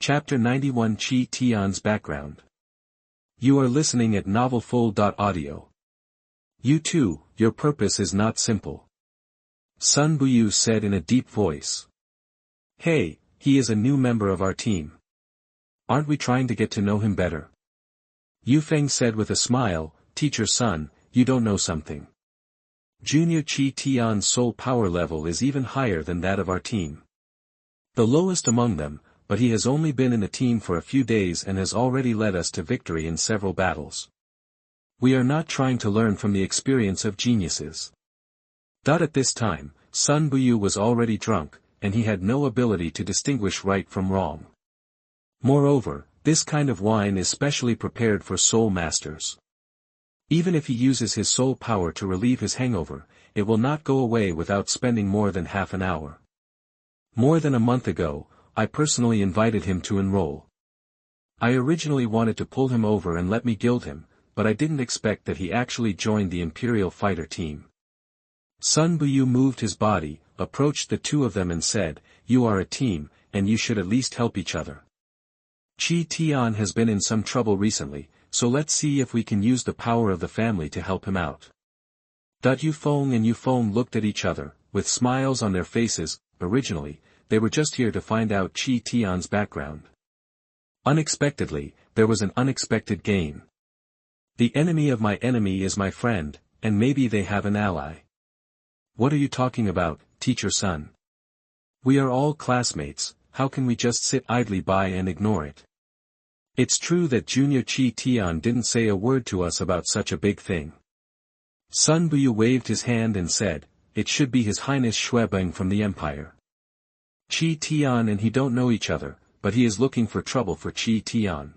Chapter 91 Qitian's Background. You are listening at novelfull.audio. You too, your purpose is not simple. Sun Buyu said in a deep voice. Hey, he is a new member of our team. Aren't we trying to get to know him better? Yu Feng said with a smile, Teacher Sun, you don't know something. Junior Qitian's soul power level is even higher than that of our team. The lowest among them, but he has only been in the team for a few days and has already led us to victory in several battles. We are not trying to learn from the experience of geniuses. At this time, Sun Buyu was already drunk, and he had no ability to distinguish right from wrong. Moreover, this kind of wine is specially prepared for soul masters. Even if he uses his soul power to relieve his hangover, it will not go away without spending more than half an hour. More than a month ago, I personally invited him to enroll. I originally wanted to pull him over and let me gild him, but I didn't expect that he actually joined the Imperial fighter team. Sun Buyu moved his body, approached the two of them and said, You are a team, and you should at least help each other. Tian has been in some trouble recently, so let's see if we can use the power of the family to help him out. Yu Feng and Yu Feng looked at each other, with smiles on their faces. Originally, they were just here to find out Tian's background. Unexpectedly, there was an unexpected gain. The enemy of my enemy is my friend, and maybe they have an ally. What are you talking about, Teacher Sun? We are all classmates, how can we just sit idly by and ignore it? It's true that Junior Tian didn't say a word to us about such a big thing. Sun Buyu waved his hand and said, It should be His Highness Xue from the Empire. Tian and he don't know each other, but he is looking for trouble for Tian.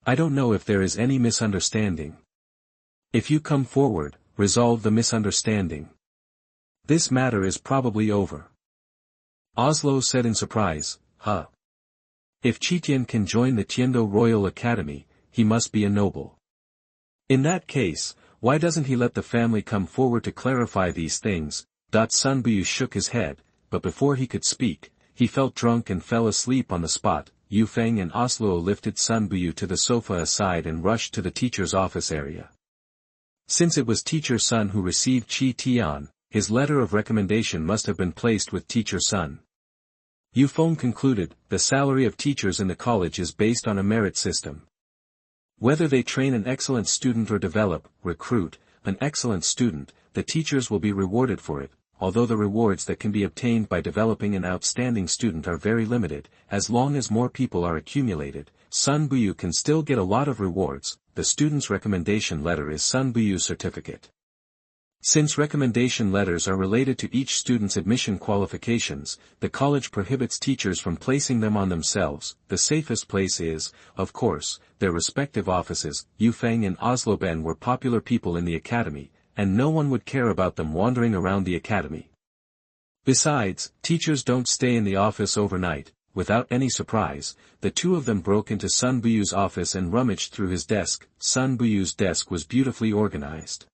I don't know if there is any misunderstanding. If you come forward, resolve the misunderstanding. This matter is probably over. Oslo said in surprise, Huh. If Qitian can join the Tiando Royal Academy, he must be a noble. In that case, why doesn't he let the family come forward to clarify these things? Sun Buyu shook his head, but before he could speak, he felt drunk and fell asleep on the spot. Yu Feng and Oslo lifted Sun Buyu to the sofa aside and rushed to the teacher's office area. Since it was Teacher Sun who received Qitian, his letter of recommendation must have been placed with Teacher Sun. Yu Feng concluded, the salary of teachers in the college is based on a merit system. Whether they train an excellent student or recruit, an excellent student, the teachers will be rewarded for it. Although the rewards that can be obtained by developing an outstanding student are very limited, as long as more people are accumulated, Sun Buyu can still get a lot of rewards. The student's recommendation letter is Sun Buyu's certificate. Since recommendation letters are related to each student's admission qualifications, the college prohibits teachers from placing them on themselves. The safest place is, of course, their respective offices. Yu Feng and Oslo Ben were popular people in the academy, and no one would care about them wandering around the academy. Besides, teachers don't stay in the office overnight. Without any surprise, the two of them broke into Sun Buyu's office and rummaged through his desk. Sun Buyu's desk was beautifully organized.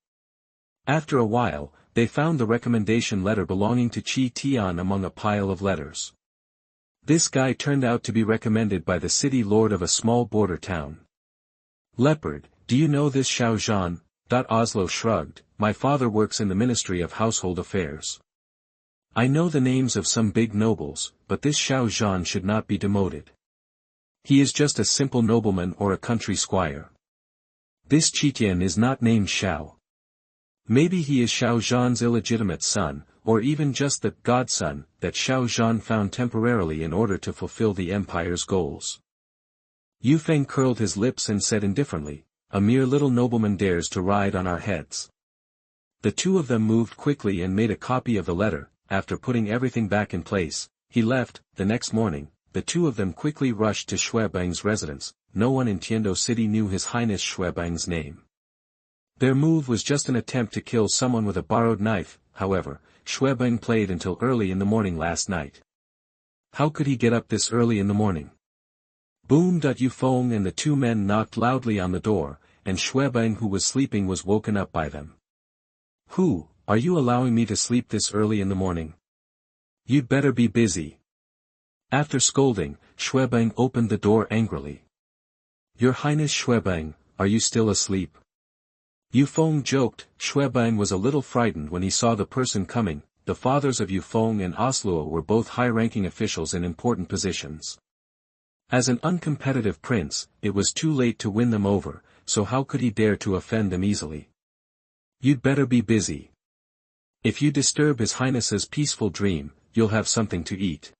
After a while, they found the recommendation letter belonging to Qitian among a pile of letters. This guy turned out to be recommended by the city lord of a small border town. Leopard, do you know this Xiaogang? Oslo shrugged, my father works in the Ministry of Household Affairs. I know the names of some big nobles, but this Xiaogang should not be demoted. He is just a simple nobleman or a country squire. This Qitian is not named Xiao. Maybe he is Xiaozhang's illegitimate son, or even just the godson that Xiaozhang found temporarily in order to fulfill the empire's goals. Yu Feng curled his lips and said indifferently, a mere little nobleman dares to ride on our heads. The two of them moved quickly and made a copy of the letter. After putting everything back in place, he left. The next morning, the two of them quickly rushed to Xue residence. No one in Tiando City knew His Highness Xue name. Their move was just an attempt to kill someone with a borrowed knife. However, Xue played until early in the morning last night. How could he get up this early in the morning? Boom! Yu Feng and the two men knocked loudly on the door, and Xue who was sleeping was woken up by them. Who, are you allowing me to sleep this early in the morning? You'd better be busy. After scolding, Xuebang opened the door angrily. Your Highness Xuebang, are you still asleep? Yufeng joked. Xuebang was a little frightened when he saw the person coming. The fathers of Yufeng and Osluo were both high-ranking officials in important positions. As an uncompetitive prince, it was too late to win them over, so how could he dare to offend them easily? You'd better be busy. If you disturb His Highness's peaceful dream, you'll have something to eat.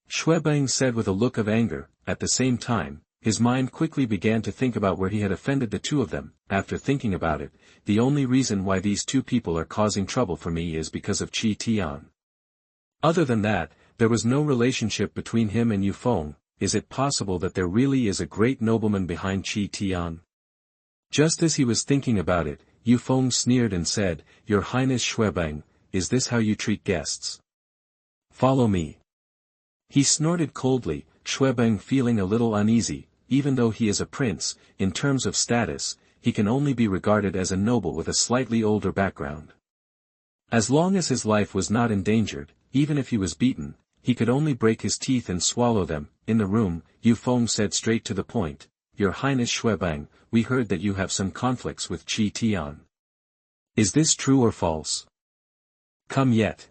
Xuebang said with a look of anger. At the same time, his mind quickly began to think about where he had offended the two of them. After thinking about it, the only reason why these two people are causing trouble for me is because of Qitian. Other than that, there was no relationship between him and Yufeng. Is it possible that there really is a great nobleman behind Qitian? Just as he was thinking about it, Yufeng sneered and said, Your Highness Xuebang, is this how you treat guests? Follow me. He snorted coldly, Xuebang feeling a little uneasy. Even though he is a prince, in terms of status, he can only be regarded as a noble with a slightly older background. As long as his life was not endangered, even if he was beaten, he could only break his teeth and swallow them. In the room, Yufeng said straight to the point, Your Highness Xuebang, we heard that you have some conflicts with Qitian. Is this true or false? Come yet.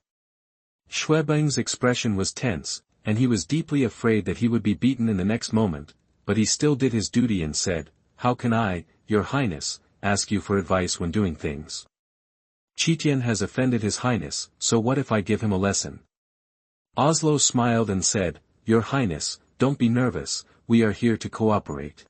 Xuebang's expression was tense, and he was deeply afraid that he would be beaten in the next moment, but he still did his duty and said, How can I, Your Highness, ask you for advice when doing things? Qitian has offended His Highness, so what if I give him a lesson? Oslo smiled and said, Your Highness, don't be nervous, we are here to cooperate.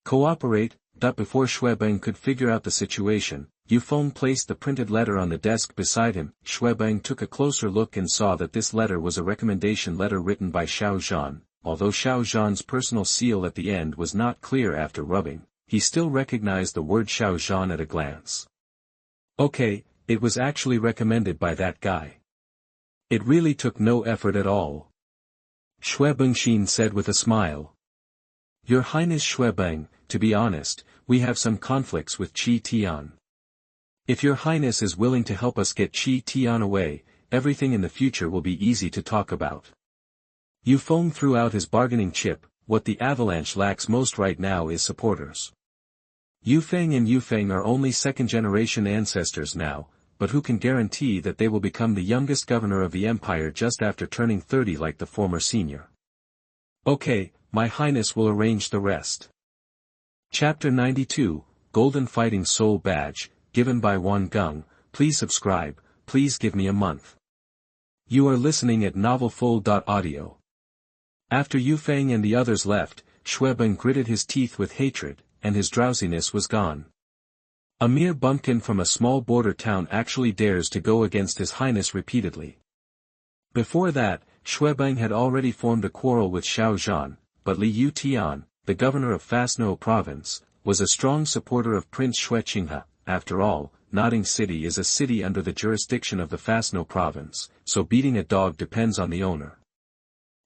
Cooperate? Before Xuebang could figure out the situation, Yufeng placed the printed letter on the desk beside him. Xuebang took a closer look and saw that this letter was a recommendation letter written by Xiao Zhan. Although Xiao Zhan's personal seal at the end was not clear after rubbing, he still recognized the word Xiao Zhan at a glance. Okay, it was actually recommended by that guy. It really took no effort at all. Xuebangxin said with a smile. Your Highness Xuebang, to be honest, we have some conflicts with Qitian. If Your Highness is willing to help us get Qitian away, everything in the future will be easy to talk about. Yufeng threw out his bargaining chip. What the Avalanche lacks most right now is supporters. Yufeng and Yufeng are only second-generation ancestors now, but who can guarantee that they will become the youngest governor of the empire just after turning 30 like the former senior? Okay, my highness will arrange the rest. Chapter 92, Golden Fighting Soul Badge, given by Wan Geng. Please subscribe, please give me a month. You are listening at novelfull.audio. After Yufeng and the others left, Xuebang gritted his teeth with hatred, and his drowsiness was gone. A mere bumpkin from a small border town actually dares to go against His Highness repeatedly. Before that, Xuebang had already formed a quarrel with Xiao Zhan, but Liu Tian, the governor of Fasno province, was a strong supporter of Prince Xue Qinghe. After all, Notting City is a city under the jurisdiction of the Fasno province, so beating a dog depends on the owner.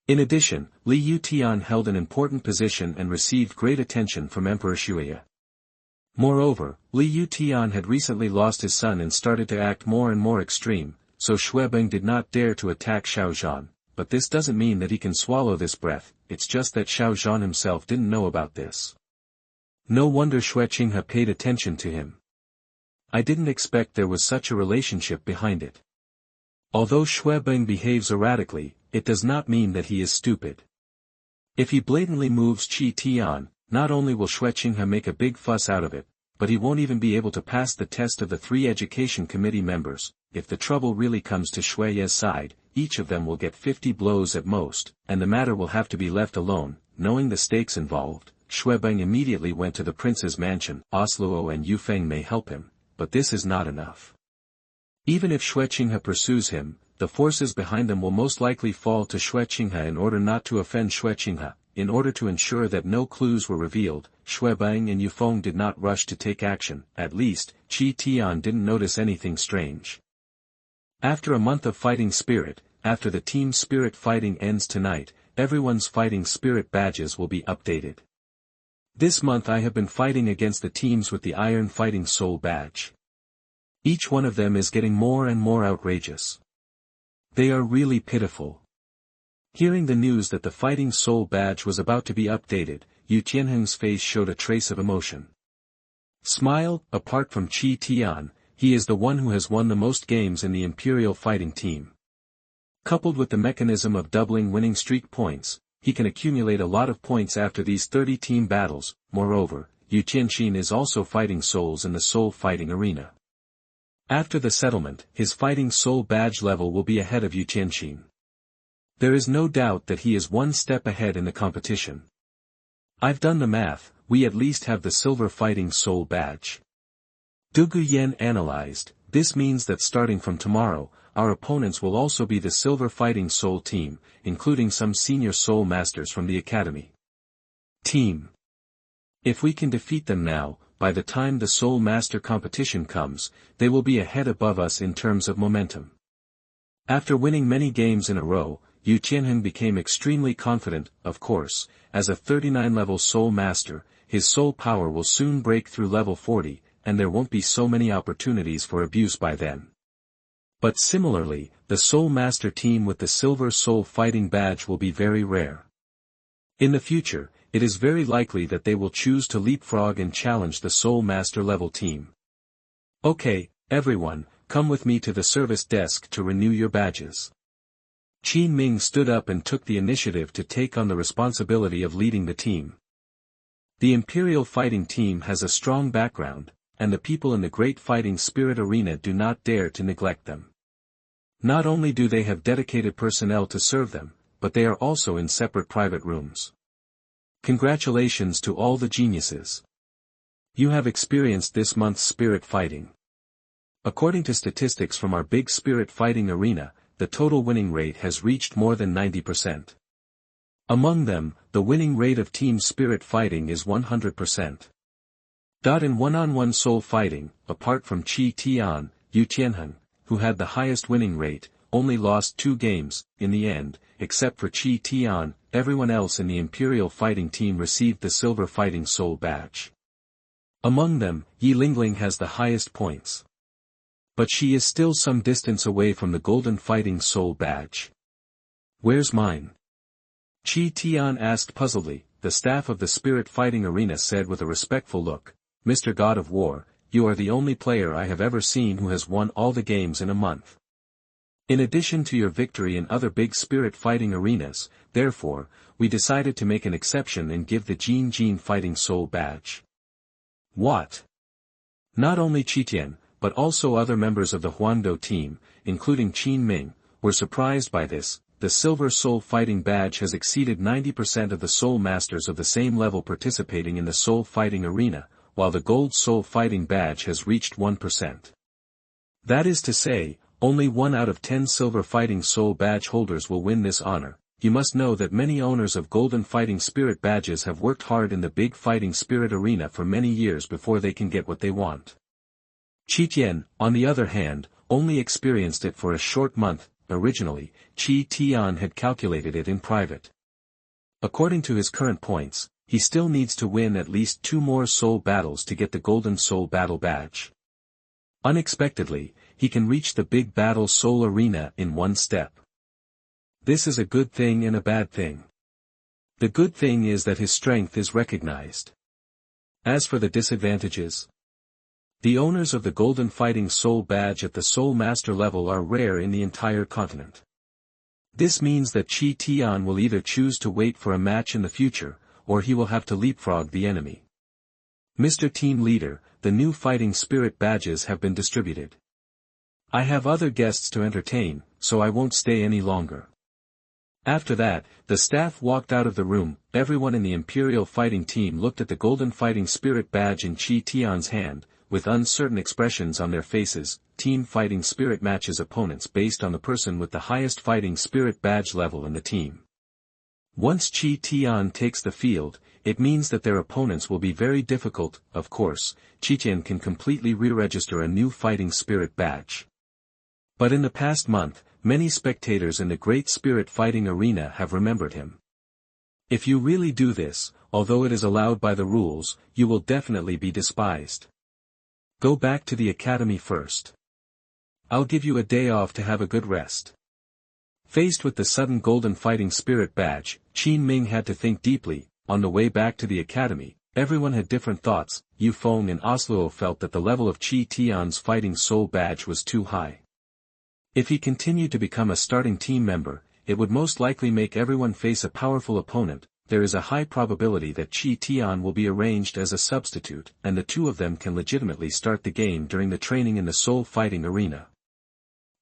In addition, Liu Tian held an important position and received great attention from Emperor Xue. Moreover, Liu Tian had recently lost his son and started to act more and more extreme, so Xuebang did not dare to attack Xiao Zhan, but this doesn't mean that he can swallow this breath, it's just that Xiao Zhan himself didn't know about this. No wonder Xue Qinghe paid attention to him. I didn't expect there was such a relationship behind it. Although Xuebang behaves erratically, it does not mean that he is stupid. If he blatantly moves Qitian, not only will Xue Qinghe make a big fuss out of it, but he won't even be able to pass the test of the 3 education committee members. If the trouble really comes to Xue's side, each of them will get 50 blows at most, and the matter will have to be left alone. Knowing the stakes involved, Xuebang immediately went to the prince's mansion. Osluo and Yufeng may help him, but this is not enough. Even if Xue Qinghe pursues him, the forces behind them will most likely fall to Xue Qinghe in order not to offend Xue Qinghe. In order to ensure that no clues were revealed, Xuebang and Yufeng did not rush to take action. At least, Qitian didn't notice anything strange. After a month of fighting spirit, after the team spirit fighting ends tonight, everyone's fighting spirit badges will be updated. This month I have been fighting against the teams with the Iron Fighting Soul badge. Each one of them is getting more and more outrageous. They are really pitiful. Hearing the news that the Fighting Soul badge was about to be updated, Yu Qianheng's face showed a trace of emotion. Smile, apart from Qitian, he is the one who has won the most games in the Imperial Fighting Team. Coupled with the mechanism of doubling winning streak points, he can accumulate a lot of points after these 30 team battles. Moreover, Yu Qianxin is also fighting souls in the soul fighting arena. After the settlement, his fighting soul badge level will be ahead of Yu Qianxin. There is no doubt that he is one step ahead in the competition. I've done the math, we at least have the silver fighting soul badge. Du Guyan analyzed, this means that starting from tomorrow, our opponents will also be the silver fighting soul team, including some senior soul masters from the academy. Team. If we can defeat them now, by the time the soul master competition comes, they will be ahead above us in terms of momentum. After winning many games in a row, Yu Qianheng became extremely confident. Of course, as a 39-level soul master, his soul power will soon break through level 40, and there won't be so many opportunities for abuse by then. But similarly, the soul master team with the silver soul fighting badge will be very rare. In the future, it is very likely that they will choose to leapfrog and challenge the soul master level team. Okay, everyone, come with me to the service desk to renew your badges. Qin Ming stood up and took the initiative to take on the responsibility of leading the team. The Imperial Fighting Team has a strong background, and the people in the Great Fighting Spirit Arena do not dare to neglect them. Not only do they have dedicated personnel to serve them, but they are also in separate private rooms. Congratulations to all the geniuses. You have experienced this month's spirit fighting. According to statistics from our big spirit fighting arena, the total winning rate has reached more than 90%. Among them, the winning rate of team spirit fighting is 100%. In one-on-one soul fighting, apart from Qitian, Yu Qianheng, who had the highest winning rate, only lost 2 games. In the end, except for Qitian, everyone else in the Imperial Fighting Team received the Silver Fighting Soul badge. Among them, Yi Lingling has the highest points. But she is still some distance away from the Golden Fighting Soul badge. Where's mine? Qitian asked puzzledly. The staff of the Spirit Fighting Arena said with a respectful look, Mr. God of War, you are the only player I have ever seen who has won all the games in a month. In addition to your victory in other big spirit fighting arenas, therefore, we decided to make an exception and give the Jin Fighting Soul badge. What? Not only Qitian, but also other members of the Huangdo team, including Qin Ming, were surprised by this. The Silver Soul Fighting badge has exceeded 90% of the Soul Masters of the same level participating in the Soul Fighting Arena, while the Gold Soul Fighting badge has reached 1%. That is to say, only 1 out of 10 Silver Fighting Soul badge holders will win this honor. You must know that many owners of Golden Fighting Spirit badges have worked hard in the big Fighting Spirit Arena for many years before they can get what they want. Qitian, on the other hand, only experienced it for a short month. Originally, Qitian had calculated it in private. According to his current points, he still needs to win at least 2 more soul battles to get the Golden Soul Battle badge. Unexpectedly, he can reach the big battle soul arena in 1 step. This is a good thing and a bad thing. The good thing is that his strength is recognized. As for the disadvantages, the owners of the Golden Fighting Soul badge at the Soul Master level are rare in the entire continent. This means that Qitian will either choose to wait for a match in the future, or he will have to leapfrog the enemy. Mr. Team Leader, the new Fighting Spirit badges have been distributed. I have other guests to entertain, so I won't stay any longer. After that, the staff walked out of the room. Everyone in the Imperial Fighting Team looked at the Golden Fighting Spirit badge in Qitian's hand, with uncertain expressions on their faces. Team Fighting Spirit matches opponents based on the person with the highest Fighting Spirit badge level in the team. Once Qitian takes the field, it means that their opponents will be very difficult. Of course, Qitian can completely re-register a new Fighting Spirit badge. But in the past month, many spectators in the Great Spirit Fighting Arena have remembered him. If you really do this, although it is allowed by the rules, you will definitely be despised. Go back to the academy first. I'll give you a day off to have a good rest. Faced with the sudden golden fighting spirit badge, Qin Ming had to think deeply. On the way back to the academy, everyone had different thoughts. Yu Feng and Osluo felt that the level of Qitian's fighting soul badge was too high. If he continued to become a starting team member, it would most likely make everyone face a powerful opponent. There is a high probability that Qitian will be arranged as a substitute, and the two of them can legitimately start the game during the training in the soul fighting arena.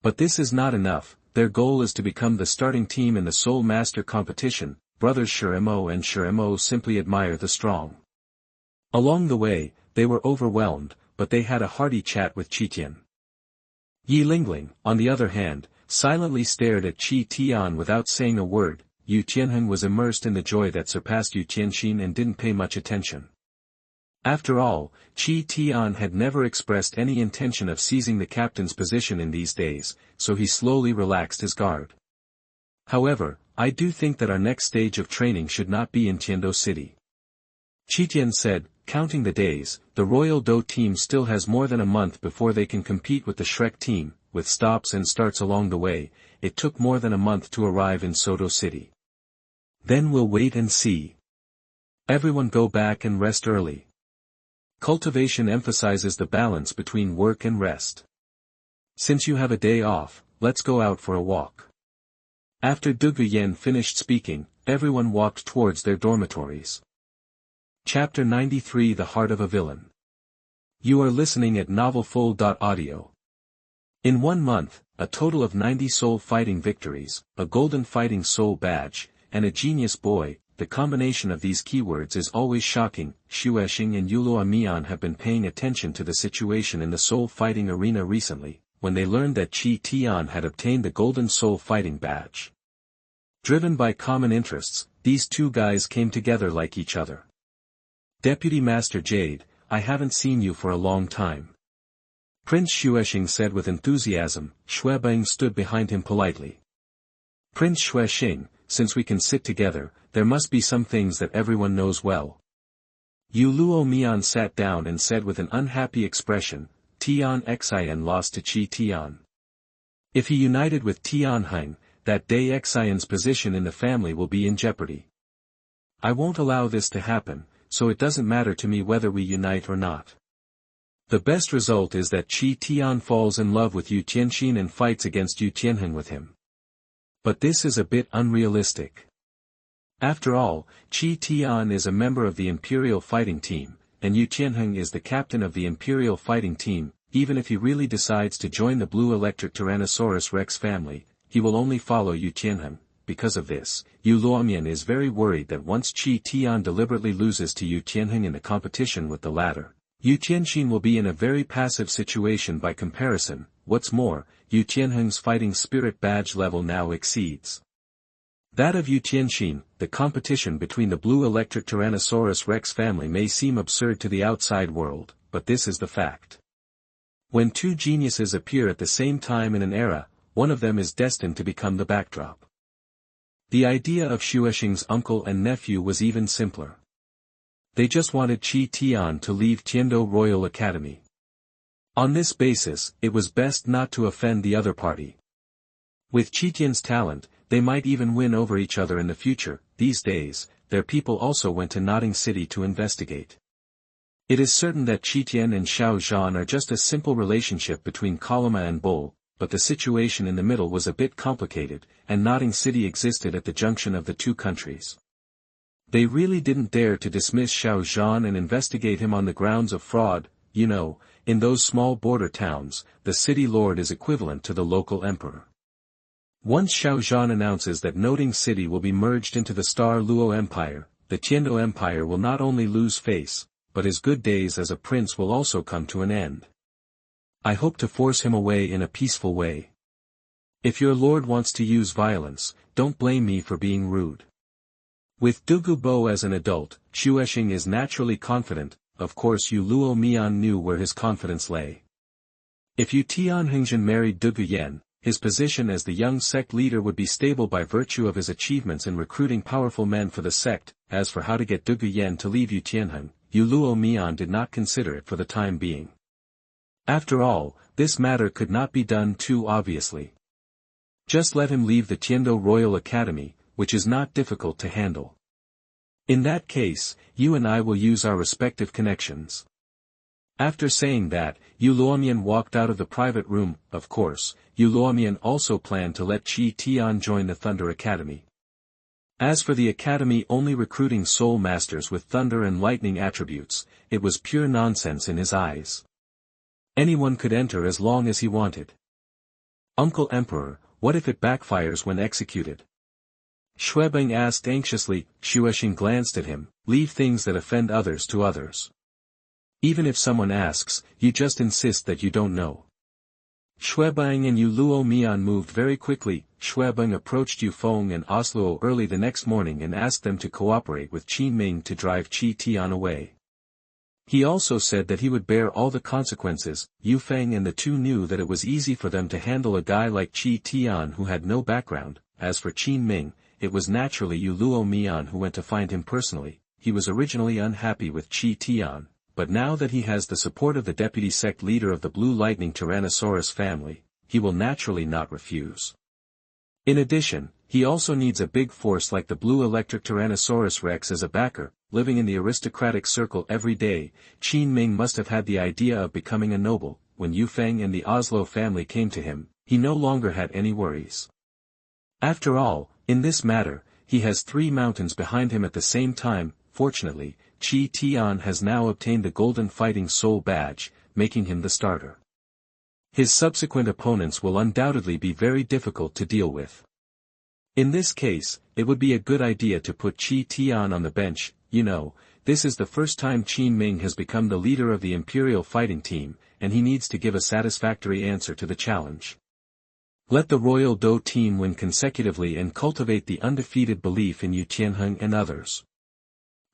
But this is not enough. Their goal is to become the starting team in the Soul Master competition. Brothers Shuremo and Shuremo simply admire the strong. Along the way, they were overwhelmed, but they had a hearty chat with Qitian. Yi Lingling, on the other hand, silently stared at Qitian without saying a word. Yu Tianheng was immersed in the joy that surpassed Yu Tianxin and didn't pay much attention. After all, Qitian had never expressed any intention of seizing the captain's position in these days, so he slowly relaxed his guard. However, I do think that our next stage of training should not be in Tiando City. Qitian said, counting the days, the Royal Do team still has more than a month before they can compete with the Shrek team. With stops and starts along the way, it took more than a month to arrive in Soto City. Then we'll wait and see. Everyone go back and rest early. Cultivation emphasizes the balance between work and rest. Since you have a day off, let's go out for a walk. After Du Guyen finished speaking, everyone walked towards their dormitories. Chapter 93 The Heart of a Villain. You are listening at novelfull.audio. In 1 month, a total of 90 soul fighting victories, a golden fighting soul badge, and a genius boy. The combination of these keywords is always shocking. Xue Qinghe and Yuluo Mian have been paying attention to the situation in the soul fighting arena recently, when they learned that Qitian had obtained the golden soul fighting badge. Driven by common interests, these two guys came together like each other. Deputy Master Jade, I haven't seen you for a long time. Prince Xue Qinghe said with enthusiasm. Xue Bang stood behind him politely. Prince Xue Qinghe, since we can sit together, there must be some things that everyone knows well. Yuluo Mian sat down and said with an unhappy expression, Tian Xian lost to Qitian. If he united with Tianheng, that day Xian's position in the family will be in jeopardy. I won't allow this to happen, so it doesn't matter to me whether we unite or not. The best result is that Qitian falls in love with Yu Tianxin and fights against Yu Tianheng with him. But this is a bit unrealistic. After all, Qitian is a member of the Imperial Fighting Team, and Yu Tianheng is the captain of the Imperial Fighting Team. Even if he really decides to join the Blue Electric Tyrannosaurus Rex family, he will only follow Yu Tianheng. Because of this, Yu Luomian is very worried that once Qitian deliberately loses to Yu Tianheng in the competition with the latter, Yu Tianxin will be in a very passive situation by comparison. What's more, Yu Tianheng's fighting spirit badge level now exceeds that of Yu Tianxin. The competition between the Blue Electric Tyrannosaurus Rex family may seem absurd to the outside world, but this is the fact. When two geniuses appear at the same time in an era, one of them is destined to become the backdrop. The idea of Xue Qinghe's uncle and nephew was even simpler. They just wanted Qitian to leave Tiando Royal Academy. On this basis, it was best not to offend the other party. With Qitian's talent, they might even win over each other in the future. These days, their people also went to Notting City to investigate. It is certain that Qitian and Xiao Zhan are just a simple relationship between Kalama and Bull, but the situation in the middle was a bit complicated, and Notting City existed at the junction of the two countries. They really didn't dare to dismiss Xiao Zhan and investigate him on the grounds of fraud. You know, in those small border towns, the city lord is equivalent to the local emperor. Once Xiao Zhan announces that Notting City will be merged into the Star Luo Empire, the Tiando Empire will not only lose face, but his good days as a prince will also come to an end. I hope to force him away in a peaceful way. If your lord wants to use violence, don't blame me for being rude. With Du Gubo as an adult, Xue Qinghe is naturally confident. Of course Yu Luo Mian knew where his confidence lay. If Yu Tianhengzhen married Du Guyen, his position as the young sect leader would be stable by virtue of his achievements in recruiting powerful men for the sect. As for how to get Du Guyen to leave Yu Tianheng, Yu Luo Mian did not consider it for the time being. After all, this matter could not be done too obviously. Just let him leave the Tiando Royal Academy, which is not difficult to handle. In that case, you and I will use our respective connections. After saying that, Yu Luomian walked out of the private room. Of course, Yu Luomian also planned to let Qitian join the Thunder Academy. As for the academy only recruiting soul masters with thunder and lightning attributes, it was pure nonsense in his eyes. Anyone could enter as long as he wanted. Uncle Emperor, what if it backfires when executed? Xue Qinghe asked anxiously. Xue Qinghe glanced at him. Leave things that offend others to others. Even if someone asks, you just insist that you don't know. Xue Qinghe and Yu Luomian moved very quickly. Xue Qinghe approached Yu Feng and Osluo early the next morning and asked them to cooperate with Qi Ming to drive Qitian away. He also said that he would bear all the consequences. Yu Feng and the two knew that it was easy for them to handle a guy like Qitian who had no background. As for Qi Ming, it was naturally Yu Luomian who went to find him personally. He was originally unhappy with Qitian, but now that he has the support of the deputy sect leader of the Blue Lightning Tyrannosaurus family, he will naturally not refuse. In addition, he also needs a big force like the Blue Electric Tyrannosaurus Rex as a backer. Living in the aristocratic circle every day, Qin Ming must have had the idea of becoming a noble. When Yu Feng and the Osluo family came to him, he no longer had any worries. After all, in this matter, he has 3 mountains behind him at the same time. Fortunately, Qitian has now obtained the Golden Fighting Soul badge, making him the starter. His subsequent opponents will undoubtedly be very difficult to deal with. In this case, it would be a good idea to put Qitian on the bench. You know, this is the first time Qin Ming has become the leader of the Imperial fighting team, and he needs to give a satisfactory answer to the challenge. Let the Royal Dou team win consecutively and cultivate the undefeated belief in Yu Tianheng and others.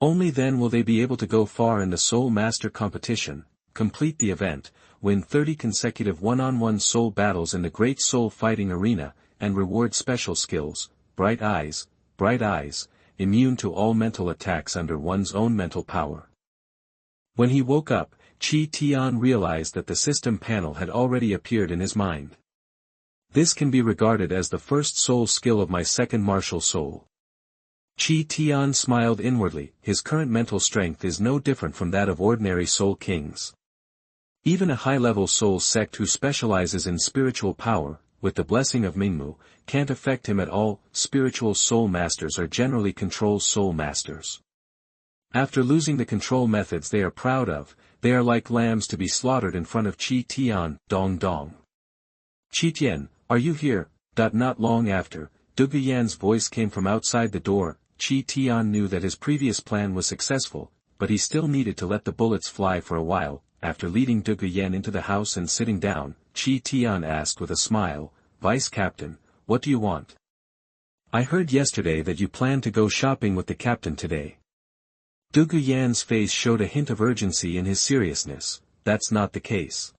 Only then will they be able to go far in the Soul Master competition, complete the event, win 30 consecutive one-on-one soul battles in the Great Soul Fighting Arena, and reward special skills, bright eyes, immune to all mental attacks under one's own mental power. When he woke up, Qitian realized that the system panel had already appeared in his mind. This can be regarded as the first soul skill of my second martial soul. Qitian smiled inwardly. His current mental strength is no different from that of ordinary soul kings. Even a high-level soul sect who specializes in spiritual power, with the blessing of Mingmu, can't affect him at all. Spiritual soul masters are generally control soul masters. After losing the control methods they are proud of, they are like lambs to be slaughtered in front of Qitian. Dong dong. Qitian, are you here? Not long after, Duguyan's voice came from outside the door. Qitian knew that his previous plan was successful, but he still needed to let the bullets fly for a while. After leading Duguyan into the house and sitting down, Qitian asked with a smile, Vice Captain, what do you want? I heard yesterday that you planned to go shopping with the captain today. Duguyan's face showed a hint of urgency in his seriousness. That's not the case.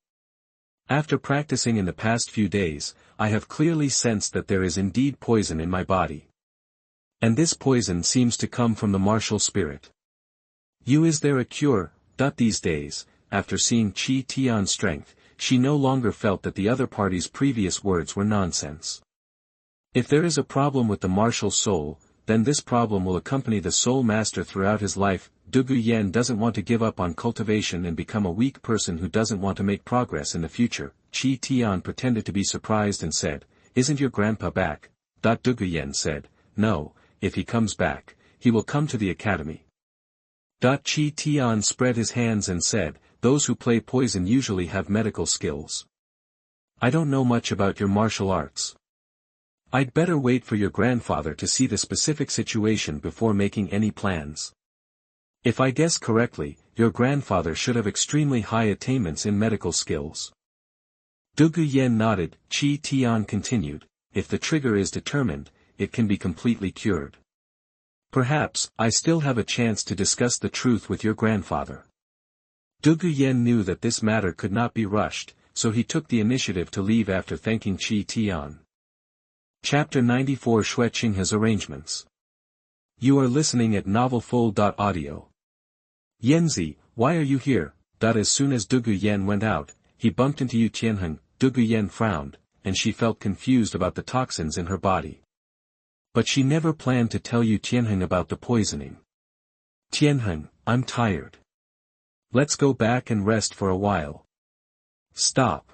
After practicing in the past few days, I have clearly sensed that there is indeed poison in my body. And this poison seems to come from the martial spirit. Is there a cure? These days, after seeing Qitian's strength, she no longer felt that the other party's previous words were nonsense. If there is a problem with the martial soul, then this problem will accompany the soul master throughout his life. Duguyan doesn't want to give up on cultivation and become a weak person who doesn't want to make progress in the future. Qitian pretended to be surprised and said, Isn't your grandpa back? Duguyan said, No, if he comes back, he will come to the academy. Qitian spread his hands and said, Those who play poison usually have medical skills. I don't know much about your martial arts. I'd better wait for your grandfather to see the specific situation before making any plans. If I guess correctly, your grandfather should have extremely high attainments in medical skills. Duguyan nodded. Qitian continued, If the trigger is determined, it can be completely cured. Perhaps, I still have a chance to discuss the truth with your grandfather. Duguyan knew that this matter could not be rushed, so he took the initiative to leave after thanking Qitian. Chapter 94 Xue Qinghe's Arrangements. You are listening at novelfull.audio. Yanzi, why are you here? As soon as Duguyan went out, he bumped into Yu Tianheng. Duguyan frowned. and she felt confused about the toxins in her body. But she never planned to tell Yu Xiaogang about the poisoning. "Xiaogang, I'm tired. Let's go back and rest for a while." "Stop."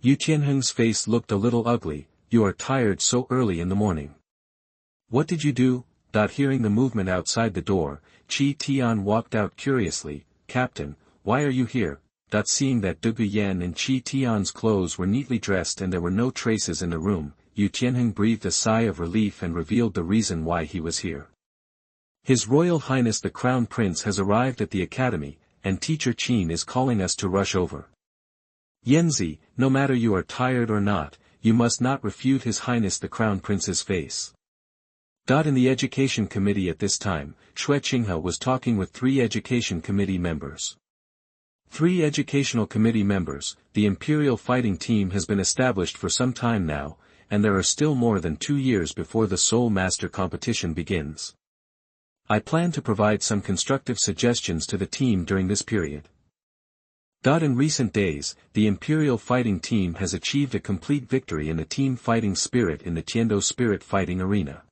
Yu Xiaogang's face looked a little ugly. "You are tired so early in the morning. What did you do?" Hearing the movement outside the door, Qitian walked out curiously. "Captain, why are you here?" Seeing that Duguyan and Qitian's clothes were neatly dressed and there were no traces in the room, Yu Xiaogang breathed a sigh of relief and revealed the reason why he was here. "His Royal Highness the Crown Prince has arrived at the academy, and Teacher Qin is calling us to rush over. Yanzi, no matter you are tired or not, you must not refute His Highness the Crown Prince's face." In the Education Committee at this time, Xue Qinghe was talking with 3 Education Committee members. 3 Educational Committee members. The Imperial Fighting Team has been established for some time now, and there are still more than 2 years before the Soul Master competition begins. I plan to provide some constructive suggestions to the team during this period. In recent days, the Imperial Fighting Team has achieved a complete victory in the team fighting spirit in the Tiando Spirit Fighting Arena.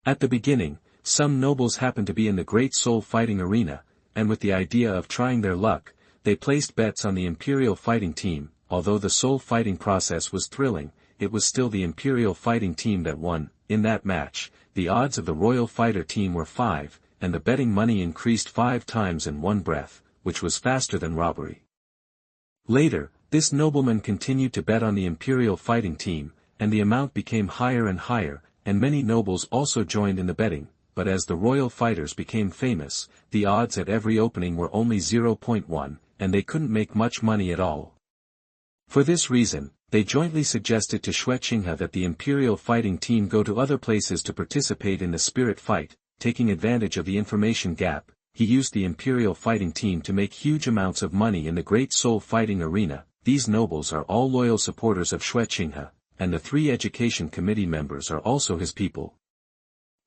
At the beginning, some nobles happened to be in the Great Soul Fighting Arena, and with the idea of trying their luck, they placed bets on the Imperial Fighting Team. Although the soul fighting process was thrilling, it was still the Imperial Fighting Team that won. In that match, the odds of the Royal Fighter Team were 5, and the betting money increased 5 times in one breath, which was faster than robbery. Later, this nobleman continued to bet on the Imperial Fighting Team, and the amount became higher and higher, and many nobles also joined in the betting, but as the royal fighters became famous, the odds at every opening were only 0.1, and they couldn't make much money at all. For this reason, they jointly suggested to Xue Qinghe that the Imperial Fighting Team go to other places to participate in the spirit fight. Taking advantage of the information gap, he used the Imperial Fighting Team to make huge amounts of money in the Great Soul Fighting Arena. These nobles are all loyal supporters of Xue Qinghe, and the 3 Education Committee members are also his people.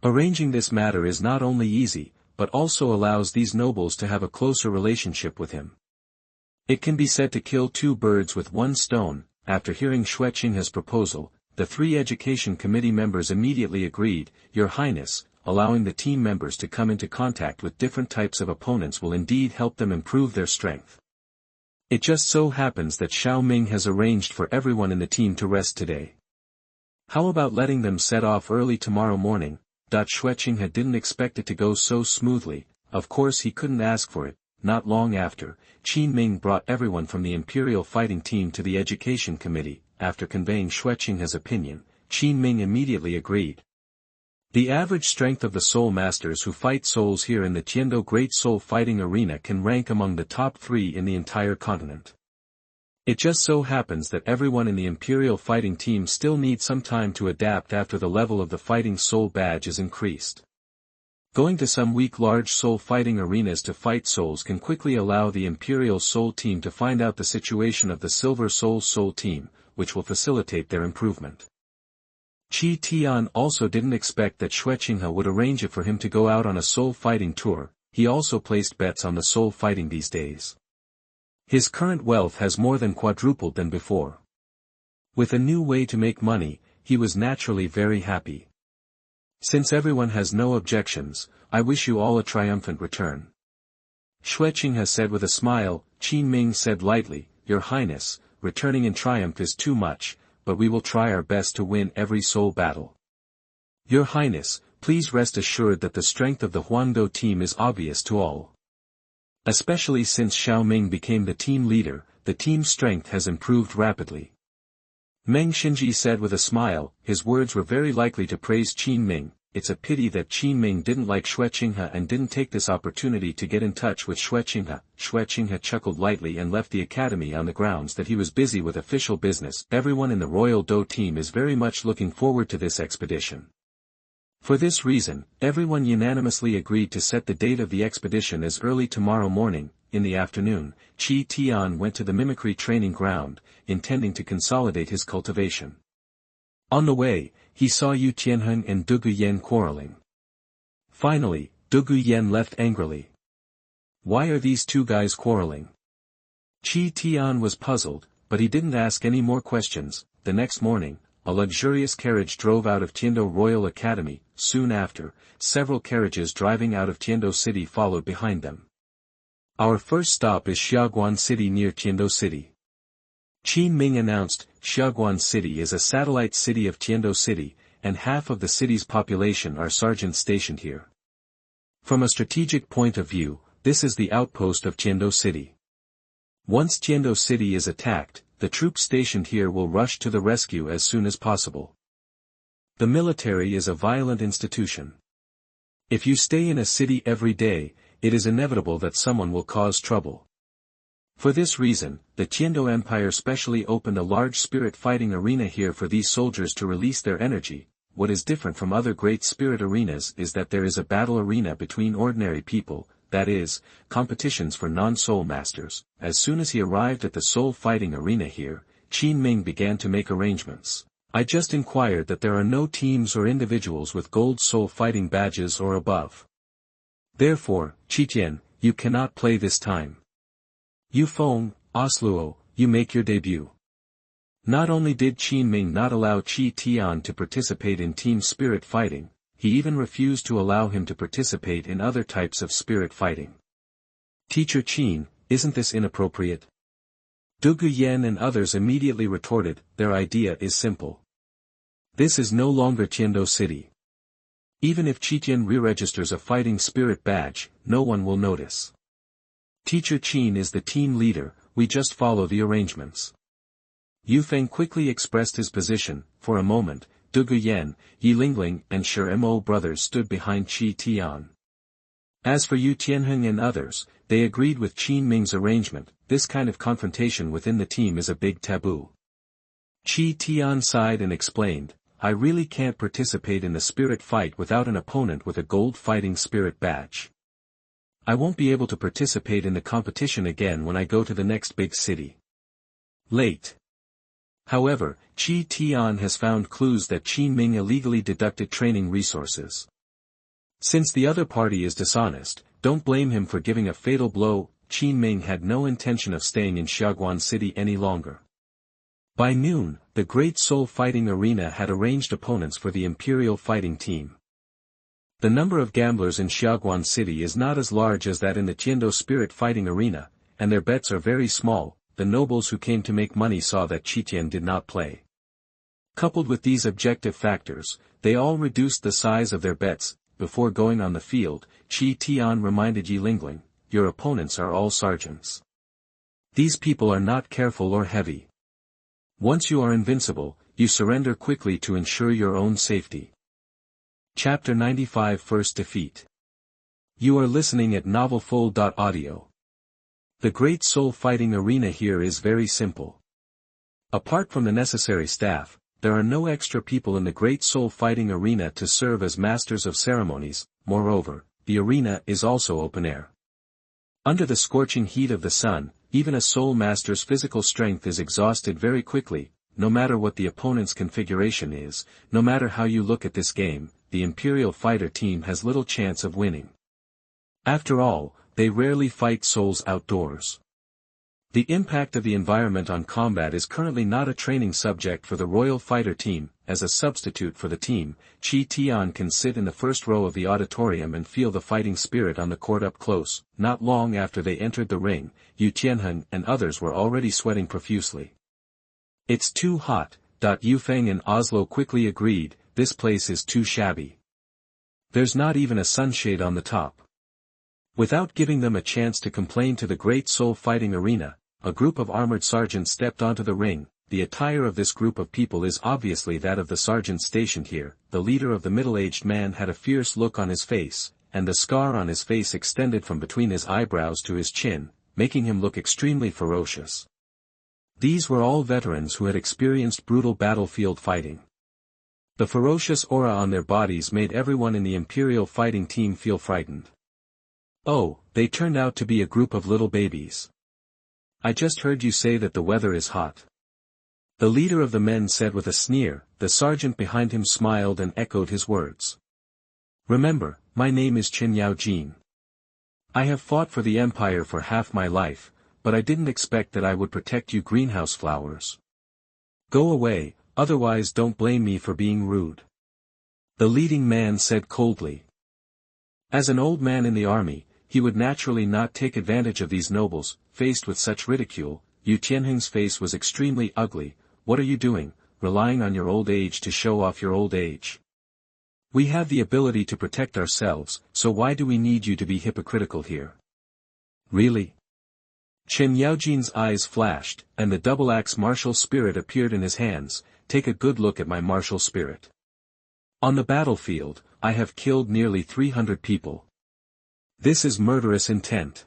Arranging this matter is not only easy, but also allows these nobles to have a closer relationship with him. It can be said to kill 2 birds with 1 stone. After hearing Xue Qinghe's proposal, the 3 Education Committee members immediately agreed. "Your Highness, allowing the team members to come into contact with different types of opponents will indeed help them improve their strength. It just so happens that Xiao Ming has arranged for everyone in the team to rest today. How about letting them set off early tomorrow morning?" Xue Qinghe didn't expect it to go so smoothly. Of course he couldn't ask for it. Not long after, Qin Ming brought everyone from the Imperial Fighting Team to the Education Committee. After conveying Xue Qinghe's opinion, Qin Ming immediately agreed. The average strength of the soul masters who fight souls here in the Tiando Great Soul Fighting Arena can rank among the top 3 in the entire continent. It just so happens that everyone in the Imperial Fighting Team still needs some time to adapt after the level of the Fighting Soul badge is increased. Going to some weak large soul fighting arenas to fight souls can quickly allow the Imperial Soul Team to find out the situation of the Silver Soul Team, which will facilitate their improvement. Tian also didn't expect that Xue Qinghe would arrange it for him to go out on a soul fighting tour. He also placed bets on the soul fighting these days. His current wealth has more than quadrupled than before. With a new way to make money, he was naturally very happy. "Since everyone has no objections, I wish you all a triumphant return," Xue Qinghe said with a smile. Qin Ming said lightly, "Your Highness, returning in triumph is too much, but we will try our best to win every soul battle. Your Highness, please rest assured that the strength of the Huangdo team is obvious to all. Especially since Xiao Ming became the team leader, the team's strength has improved rapidly." Meng Xinji said with a smile. His words were very likely to praise Qin Ming. It's a pity that Qin Ming didn't like Xue Qinghe and didn't take this opportunity to get in touch with Xue Qinghe. Xue Qinghe chuckled lightly and left the academy on the grounds that he was busy with official business. Everyone in the Royal Do team is very much looking forward to this expedition. For this reason, everyone unanimously agreed to set the date of the expedition as early tomorrow morning. In the afternoon, Tian went to the mimicry training ground, intending to consolidate his cultivation. On the way, he saw Yu Xiaogang and Duguyan quarreling. Finally, Duguyan left angrily. "Why are these 2 guys quarreling?" Tian was puzzled, but he didn't ask any more questions. the next morning, a luxurious carriage drove out of Tiando Royal Academy. Soon after, several carriages driving out of Tiando City followed behind them. Our first stop is Xiaoguan City near Tiando City. Qin Ming announced. Xiaoguan City is a satellite city of Tiando City, and half of the city's population are sergeants stationed here. From a strategic point of view, this is the outpost of Tiando City. Once Tiando City is attacked, the troops stationed here will rush to the rescue as soon as possible. The military is a violent institution. If you stay in a city every day, it is inevitable that someone will cause trouble. For this reason, the Tiando Empire specially opened a large spirit fighting arena here for these soldiers to release their energy. What is different from other great spirit arenas is that there is a battle arena between ordinary people, that is, competitions for non-soul masters. As soon as he arrived at the soul fighting arena here, Qin Ming began to make arrangements. I just inquired that there are no teams or individuals with gold soul fighting badges or above. Therefore, Qitian, you cannot play this time. Yu Feng, Osluo, you make your debut. Not only did Qin Ming not allow Qitian to participate in team spirit fighting, he even refused to allow him to participate in other types of spirit fighting. Teacher Qin, isn't this inappropriate? Du Guyan and others immediately retorted, their idea is simple. This is no longer Tiando City. Even if Qitian re-registers a fighting spirit badge, no one will notice. Teacher Qin is the team leader, we just follow the arrangements. Yu Feng quickly expressed his position. For a moment, Du Guyan, Yi Lingling and Shi Mo brothers stood behind Qitian. As for Yu Tianheng and others, they agreed with Qin Ming's arrangement. This kind of confrontation within the team is a big taboo. Qitian sighed and explained, I really can't participate in the spirit fight without an opponent with a gold fighting spirit badge. I won't be able to participate in the competition again when I go to the next big city. Late. However, Qitian has found clues that Qin Ming illegally deducted training resources. Since the other party is dishonest, don't blame him for giving a fatal blow. Qin Ming had no intention of staying in Xiaoguan City any longer. By noon, the Great Soul Fighting Arena had arranged opponents for the Imperial Fighting Team. The number of gamblers in Xiaoguan City is not as large as that in the Tiando Spirit Fighting Arena, and their bets are very small. The nobles who came to make money saw that Qitian did not play. Coupled with these objective factors, they all reduced the size of their bets. Before going on the field, Qitian reminded Yi Lingling, your opponents are all sergeants. These people are not careful or heavy. Once you are invincible, you surrender quickly to ensure your own safety. Chapter 95 First Defeat. You are listening at novelfull.audio. The Great Soul Fighting Arena here is very simple. Apart from the necessary staff, there are no extra people in the Great Soul Fighting Arena to serve as masters of ceremonies. Moreover, the arena is also open air. Under the scorching heat of the sun, even a soul master's physical strength is exhausted very quickly. No matter what the opponent's configuration is, no matter how you look at this game, the Imperial Fighter Team has little chance of winning. After all, they rarely fight souls outdoors. The impact of the environment on combat is currently not a training subject for the Royal Fighter Team. As a substitute for the team, Qitian can sit in the first row of the auditorium and feel the fighting spirit on the court up close. Not long after they entered the ring, Yu Tianheng and others were already sweating profusely. It's too hot. Yu Feng and Oslo quickly agreed, this place is too shabby. There's not even a sunshade on the top. Without giving them a chance to complain to the Great Soul Fighting Arena, a group of armored sergeants stepped onto the ring. The attire of this group of people is obviously that of the sergeants stationed here. The leader of the middle-aged man had a fierce look on his face, and the scar on his face extended from between his eyebrows to his chin, making him look extremely ferocious. These were all veterans who had experienced brutal battlefield fighting. The ferocious aura on their bodies made everyone in the Imperial Fighting Team feel frightened. Oh, they turned out to be a group of little babies. I just heard you say that the weather is hot. The leader of the men said with a sneer. The sergeant behind him smiled and echoed his words. Remember, my name is Qin Yao Jin. I have fought for the Empire for half my life, but I didn't expect that I would protect you greenhouse flowers. Go away, otherwise don't blame me for being rude. The leading man said coldly. As an old man in the army, he would naturally not take advantage of these nobles. Faced with such ridicule, Yu Tianheng's face was extremely ugly. What are you doing, relying on your old age to show off your old age? We have the ability to protect ourselves, so why do we need you to be hypocritical here? Really? Chen Yaojin's eyes flashed, and the double-axe martial spirit appeared in his hands. Take a good look at my martial spirit. On the battlefield, I have killed nearly 300 people. This is murderous intent.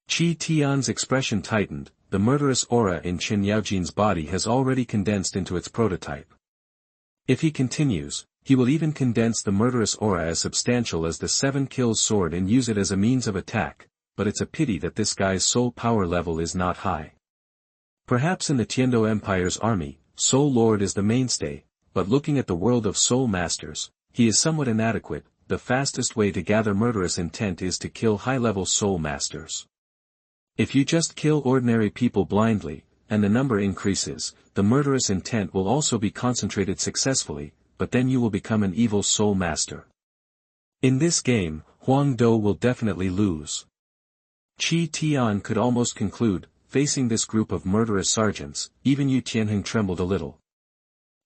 Qitian's expression tightened. The murderous aura in Chen Yaojin's body has already condensed into its prototype. If he continues, he will even condense the murderous aura as substantial as the 7 kills sword and use it as a means of attack, but it's a pity that this guy's soul power level is not high. Perhaps in the Tiando Empire's army, Soul Lord is the mainstay, but looking at the world of Soul Masters, he is somewhat inadequate. The fastest way to gather murderous intent is to kill high-level Soul Masters. If you just kill ordinary people blindly, and the number increases, the murderous intent will also be concentrated successfully, but then you will become an evil Soul Master. In this game, Huang Do will definitely lose. Qitian could almost conclude, facing this group of murderous sergeants, even Yu Tianheng trembled a little.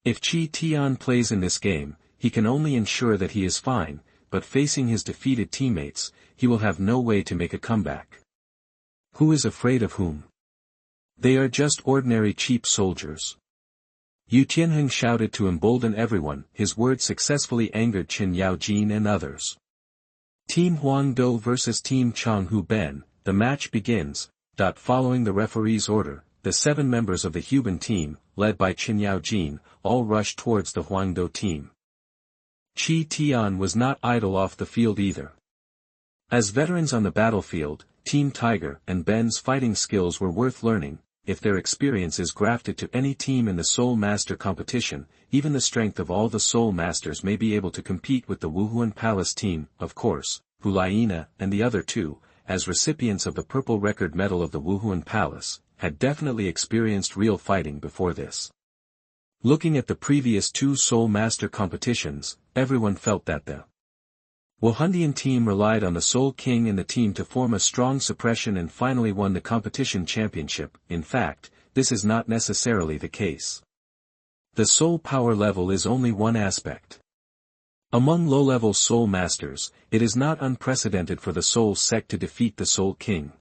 If Qitian plays in this game, he can only ensure that he is fine, but facing his defeated teammates, he will have no way to make a comeback. Who is afraid of whom? They are just ordinary cheap soldiers. Yu Tianheng shouted to embolden everyone. His words successfully angered Chen Yaojin and others. Team Huang Do vs Team Changhu Ben, the match begins. Following the referee's order, the 7 members of the Huban team, led by Chen Yaojin, all rushed towards the Huang Do team. Qitian was not idle off the field either. As veterans on the battlefield, Team Tiger and Ben's fighting skills were worth learning. If their experience is grafted to any team in the Soul Master competition, even the strength of all the Soul Masters may be able to compete with the Wuhun Palace team. Of course, Liena and the other 2, as recipients of the Purple Record Medal of the Wuhun Palace, had definitely experienced real fighting before this. Looking at the previous 2 Soul Master competitions, everyone felt that the Wuhundian team relied on the Soul King and the team to form a strong suppression and finally won the competition championship. In fact, this is not necessarily the case. The soul power level is only one aspect. Among low-level Soul Masters, it is not unprecedented for the Soul Sect to defeat the Soul King.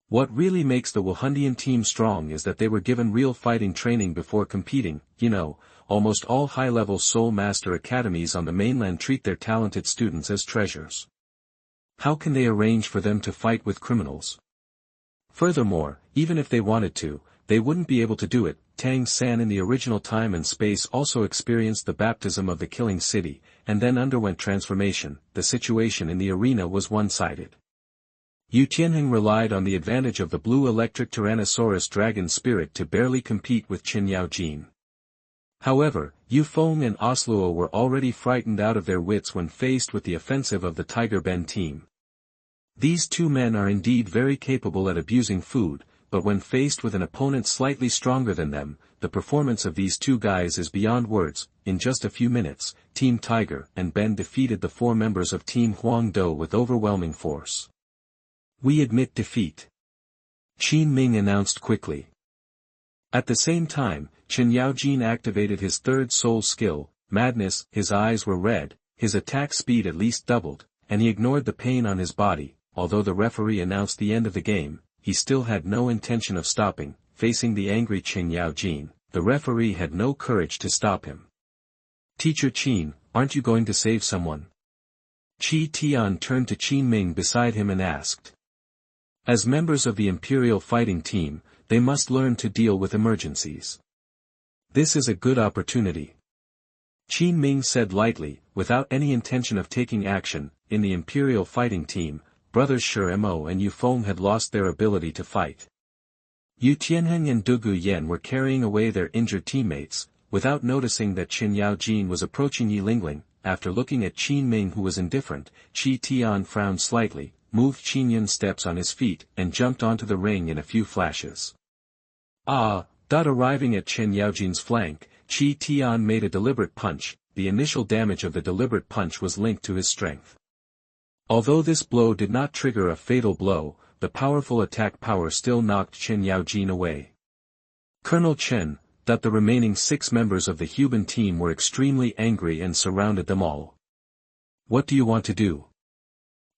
What really makes the Wuhundian team strong is that they were given real fighting training before competing. Almost all high-level Soul Master academies on the mainland treat their talented students as treasures. How can they arrange for them to fight with criminals? Furthermore, even if they wanted to, they wouldn't be able to do it. Tang San in the original time and space also experienced the baptism of the killing city, and then underwent transformation. The situation in the arena was one-sided. Yu Tianheng relied on the advantage of the blue electric Tyrannosaurus dragon spirit to barely compete with Chen Yaojin. However, Yu Feng and Osluo were already frightened out of their wits when faced with the offensive of the Tiger Ben team. These 2 men are indeed very capable at abusing food, but when faced with an opponent slightly stronger than them, the performance of these 2 guys is beyond words. In just a few minutes, Team Tiger and Ben defeated the 4 members of Team Huang Do with overwhelming force. We admit defeat. Qin Ming announced quickly. At the same time, Chen Yaojin activated his 3rd soul skill, Madness. His eyes were red, his attack speed at least doubled, and he ignored the pain on his body. Although the referee announced the end of the game, he still had no intention of stopping. Facing the angry Chen Yaojin, the referee had no courage to stop him. Teacher Qin, aren't you going to save someone? Qitian turned to Qin Ming beside him and asked. As members of the Imperial Fighting Team, they must learn to deal with emergencies. This is a good opportunity. Qin Ming said lightly, without any intention of taking action. In the Imperial Fighting Team, brothers Shura and Yu Feng had lost their ability to fight. Yu Tianheng and Dugu Yan were carrying away their injured teammates, without noticing that Chen Yaojin was approaching Yi Lingling. After looking at Qin Ming, who was indifferent, Qitian frowned slightly, moved Qinyan steps on his feet, and jumped onto the ring in a few flashes. Arriving at Chen Yaojin's flank, Qitian made a deliberate punch. The initial damage of the deliberate punch was linked to his strength. Although this blow did not trigger a fatal blow, the powerful attack power still knocked Chen Yaojin away. Colonel Chen, that the remaining 6 members of the Huban team were extremely angry and surrounded them all. What do you want to do?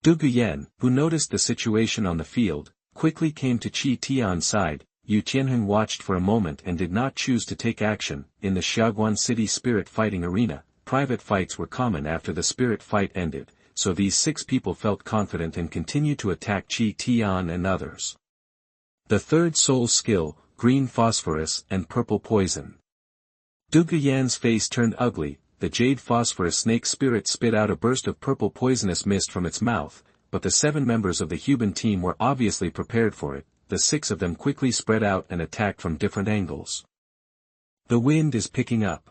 Du Guyan, who noticed the situation on the field, quickly came to Qitian's side. Yu Xiaogang watched for a moment and did not choose to take action. In the Xiaoguan City spirit fighting arena, private fights were common after the spirit fight ended, so these 6 people felt confident and continued to attack Qitian and others. The third soul skill, green phosphorus and purple poison. Du Guyan's face turned ugly. The jade phosphorus snake spirit spit out a burst of purple poisonous mist from its mouth, but the 7 members of the Huban team were obviously prepared for it. The 6 of them quickly spread out and attacked from different angles. The wind is picking up.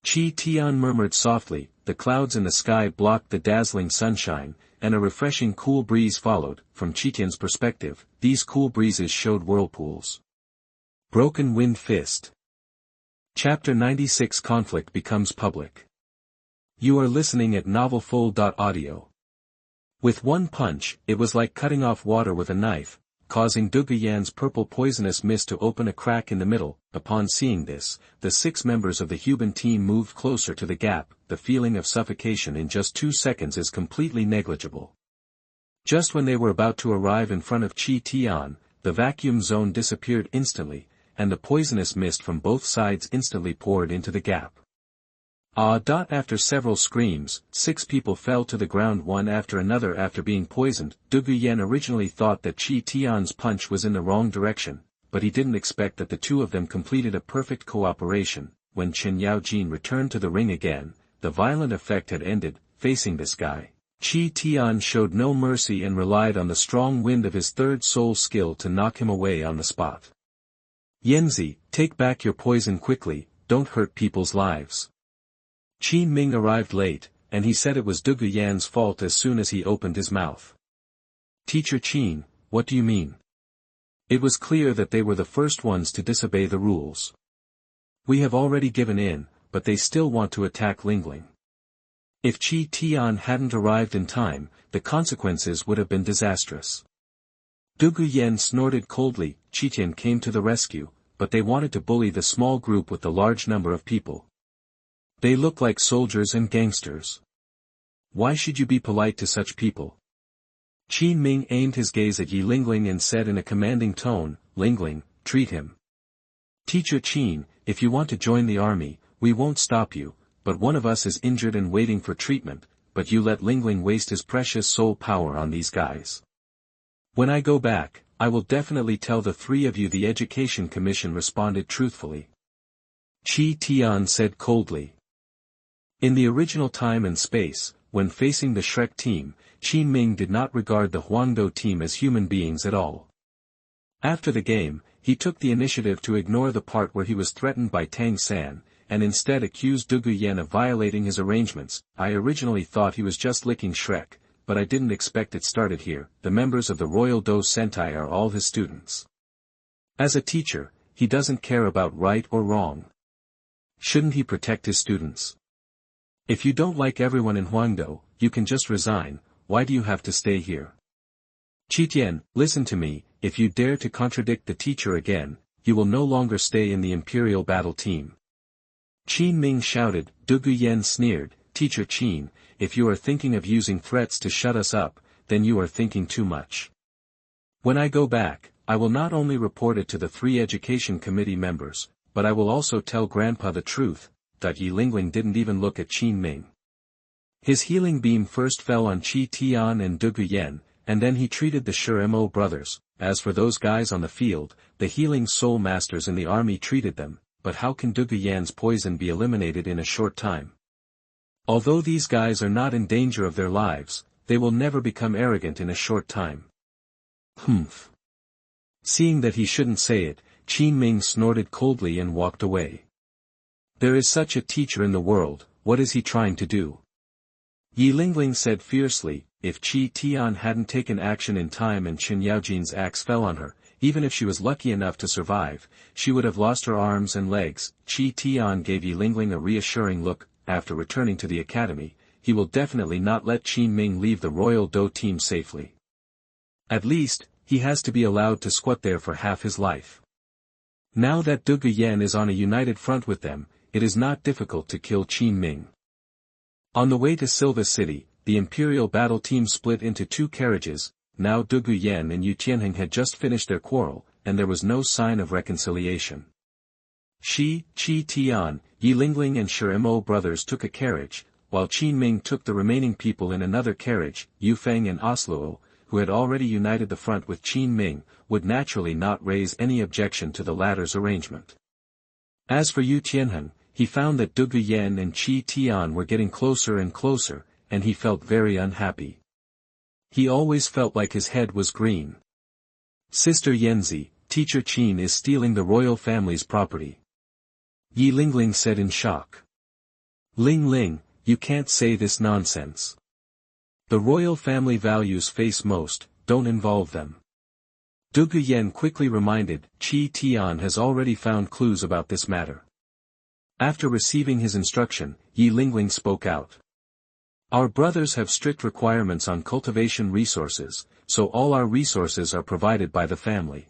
Qitian murmured softly. The clouds in the sky blocked the dazzling sunshine, and a refreshing cool breeze followed. From Qitian's perspective, these cool breezes showed whirlpools. Broken Wind Fist. Chapter 96 Conflict becomes public. You are listening at novelfull.audio. With one punch, it was like cutting off water with a knife, causing Du Guyan's purple poisonous mist to open a crack in the middle. Upon seeing this, the 6 members of the Huban team moved closer to the gap. The feeling of suffocation in just 2 seconds is completely negligible. Just when they were about to arrive in front of Qitian, the vacuum zone disappeared instantly, and the poisonous mist from both sides instantly poured into the gap. After several screams, 6 people fell to the ground one after another after being poisoned. Du Guyan originally thought that Qitian's punch was in the wrong direction, but he didn't expect that the 2 of them completed a perfect cooperation. When Chen Yaojin returned to the ring again, the violent effect had ended. Facing this guy, Qitian showed no mercy and relied on the strong wind of his third soul skill to knock him away on the spot. Yanzi, take back your poison quickly, don't hurt people's lives. Qin Ming arrived late, and he said it was Du Guyan's fault as soon as he opened his mouth. Teacher Qin, what do you mean? It was clear that they were the first ones to disobey the rules. We have already given in, but they still want to attack Lingling. If Qitian hadn't arrived in time, the consequences would have been disastrous. Du Guyan snorted coldly. Qitian came to the rescue, but they wanted to bully the small group with the large number of people. They look like soldiers and gangsters. Why should you be polite to such people? Qin Ming aimed his gaze at Yi Lingling and said in a commanding tone, Lingling, treat him. Teacher Qin, if you want to join the army, we won't stop you, but one of us is injured and waiting for treatment, but you let Lingling waste his precious soul power on these guys. When I go back, I will definitely tell the 3 of you. The Education Commission responded truthfully. Qitian said coldly. In the original time and space, when facing the Shrek team, Qin Ming did not regard the Huangdo team as human beings at all. After the game, he took the initiative to ignore the part where he was threatened by Tang San, and instead accused Du Guyan of violating his arrangements. I originally thought he was just licking Shrek, but I didn't expect it started here. The members of the Royal Do Sentai are all his students. As a teacher, he doesn't care about right or wrong. Shouldn't he protect his students? If you don't like everyone in Huangdo, you can just resign. Why do you have to stay here? Qitian, listen to me, if you dare to contradict the teacher again, you will no longer stay in the Imperial Battle Team. Qin Ming shouted. Du Guyan sneered, Teacher Qin, if you are thinking of using threats to shut us up, then you are thinking too much. When I go back, I will not only report it to the 3 Education Committee members, but I will also tell Grandpa the truth. Yi Lingling didn't even look at Qin Ming. His healing beam first fell on Qitian and Du Guyan, and then he treated the Shura brothers. As for those guys on the field, the healing soul masters in the army treated them, but how can Du Guyan's poison be eliminated in a short time? Although these guys are not in danger of their lives, they will never become arrogant in a short time. Humph. Seeing that he shouldn't say it, Qin Ming snorted coldly and walked away. There is such a teacher in the world, what is he trying to do? Yi Lingling said fiercely, if Qitian hadn't taken action in time and Chen Yaojin's axe fell on her, even if she was lucky enough to survive, she would have lost her arms and legs. Qitian gave Yilingling a reassuring look. After returning to the academy, he will definitely not let Qin Ming leave the Royal Do team safely. At least, he has to be allowed to squat there for half his life. Now that Du Guyan is on a united front with them, it is not difficult to kill Qin Ming. On the way to Silva City, the Imperial battle team split into two carriages. Now Du Guyan and Yu Xiaogang had just finished their quarrel, and there was no sign of reconciliation. Qitian, Yilingling and Shura brothers took a carriage, while Qin Ming took the remaining people in another carriage. Yu Feng and Osluo, who had already united the front with Qin Ming, would naturally not raise any objection to the latter's arrangement. As for Yu Xiaogang, he found that Du Guyan and Qitian were getting closer and closer, and he felt very unhappy. He always felt like his head was green. Sister Yanzi, Teacher Qin is stealing the royal family's property. Yilingling said in shock. Ling, you can't say this nonsense. The royal family values face most, don't involve them. Du Guyan quickly reminded, Qitian has already found clues about this matter. After receiving his instruction, Yilingling spoke out. Our brothers have strict requirements on cultivation resources, so all our resources are provided by the family.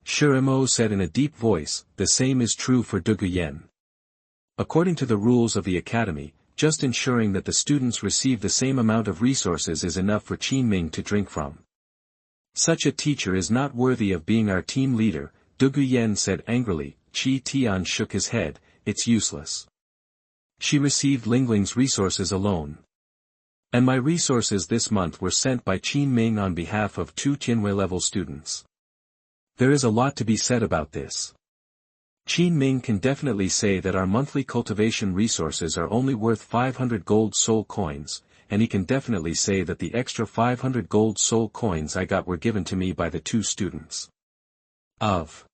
Shura said in a deep voice, the same is true for Du Guyan. According to the rules of the academy, just ensuring that the students receive the same amount of resources is enough for Qin Ming to drink from. Such a teacher is not worthy of being our team leader, Du Guyan said angrily. Qitian shook his head, it's useless. She received Lingling's resources alone. And my resources this month were sent by Qin Ming on behalf of two Tianwei-level students. There is a lot to be said about this. Qin Ming can definitely say that our monthly cultivation resources are only worth 500 gold soul coins, and he can definitely say that the extra 500 gold soul coins I got were given to me by the two students. Of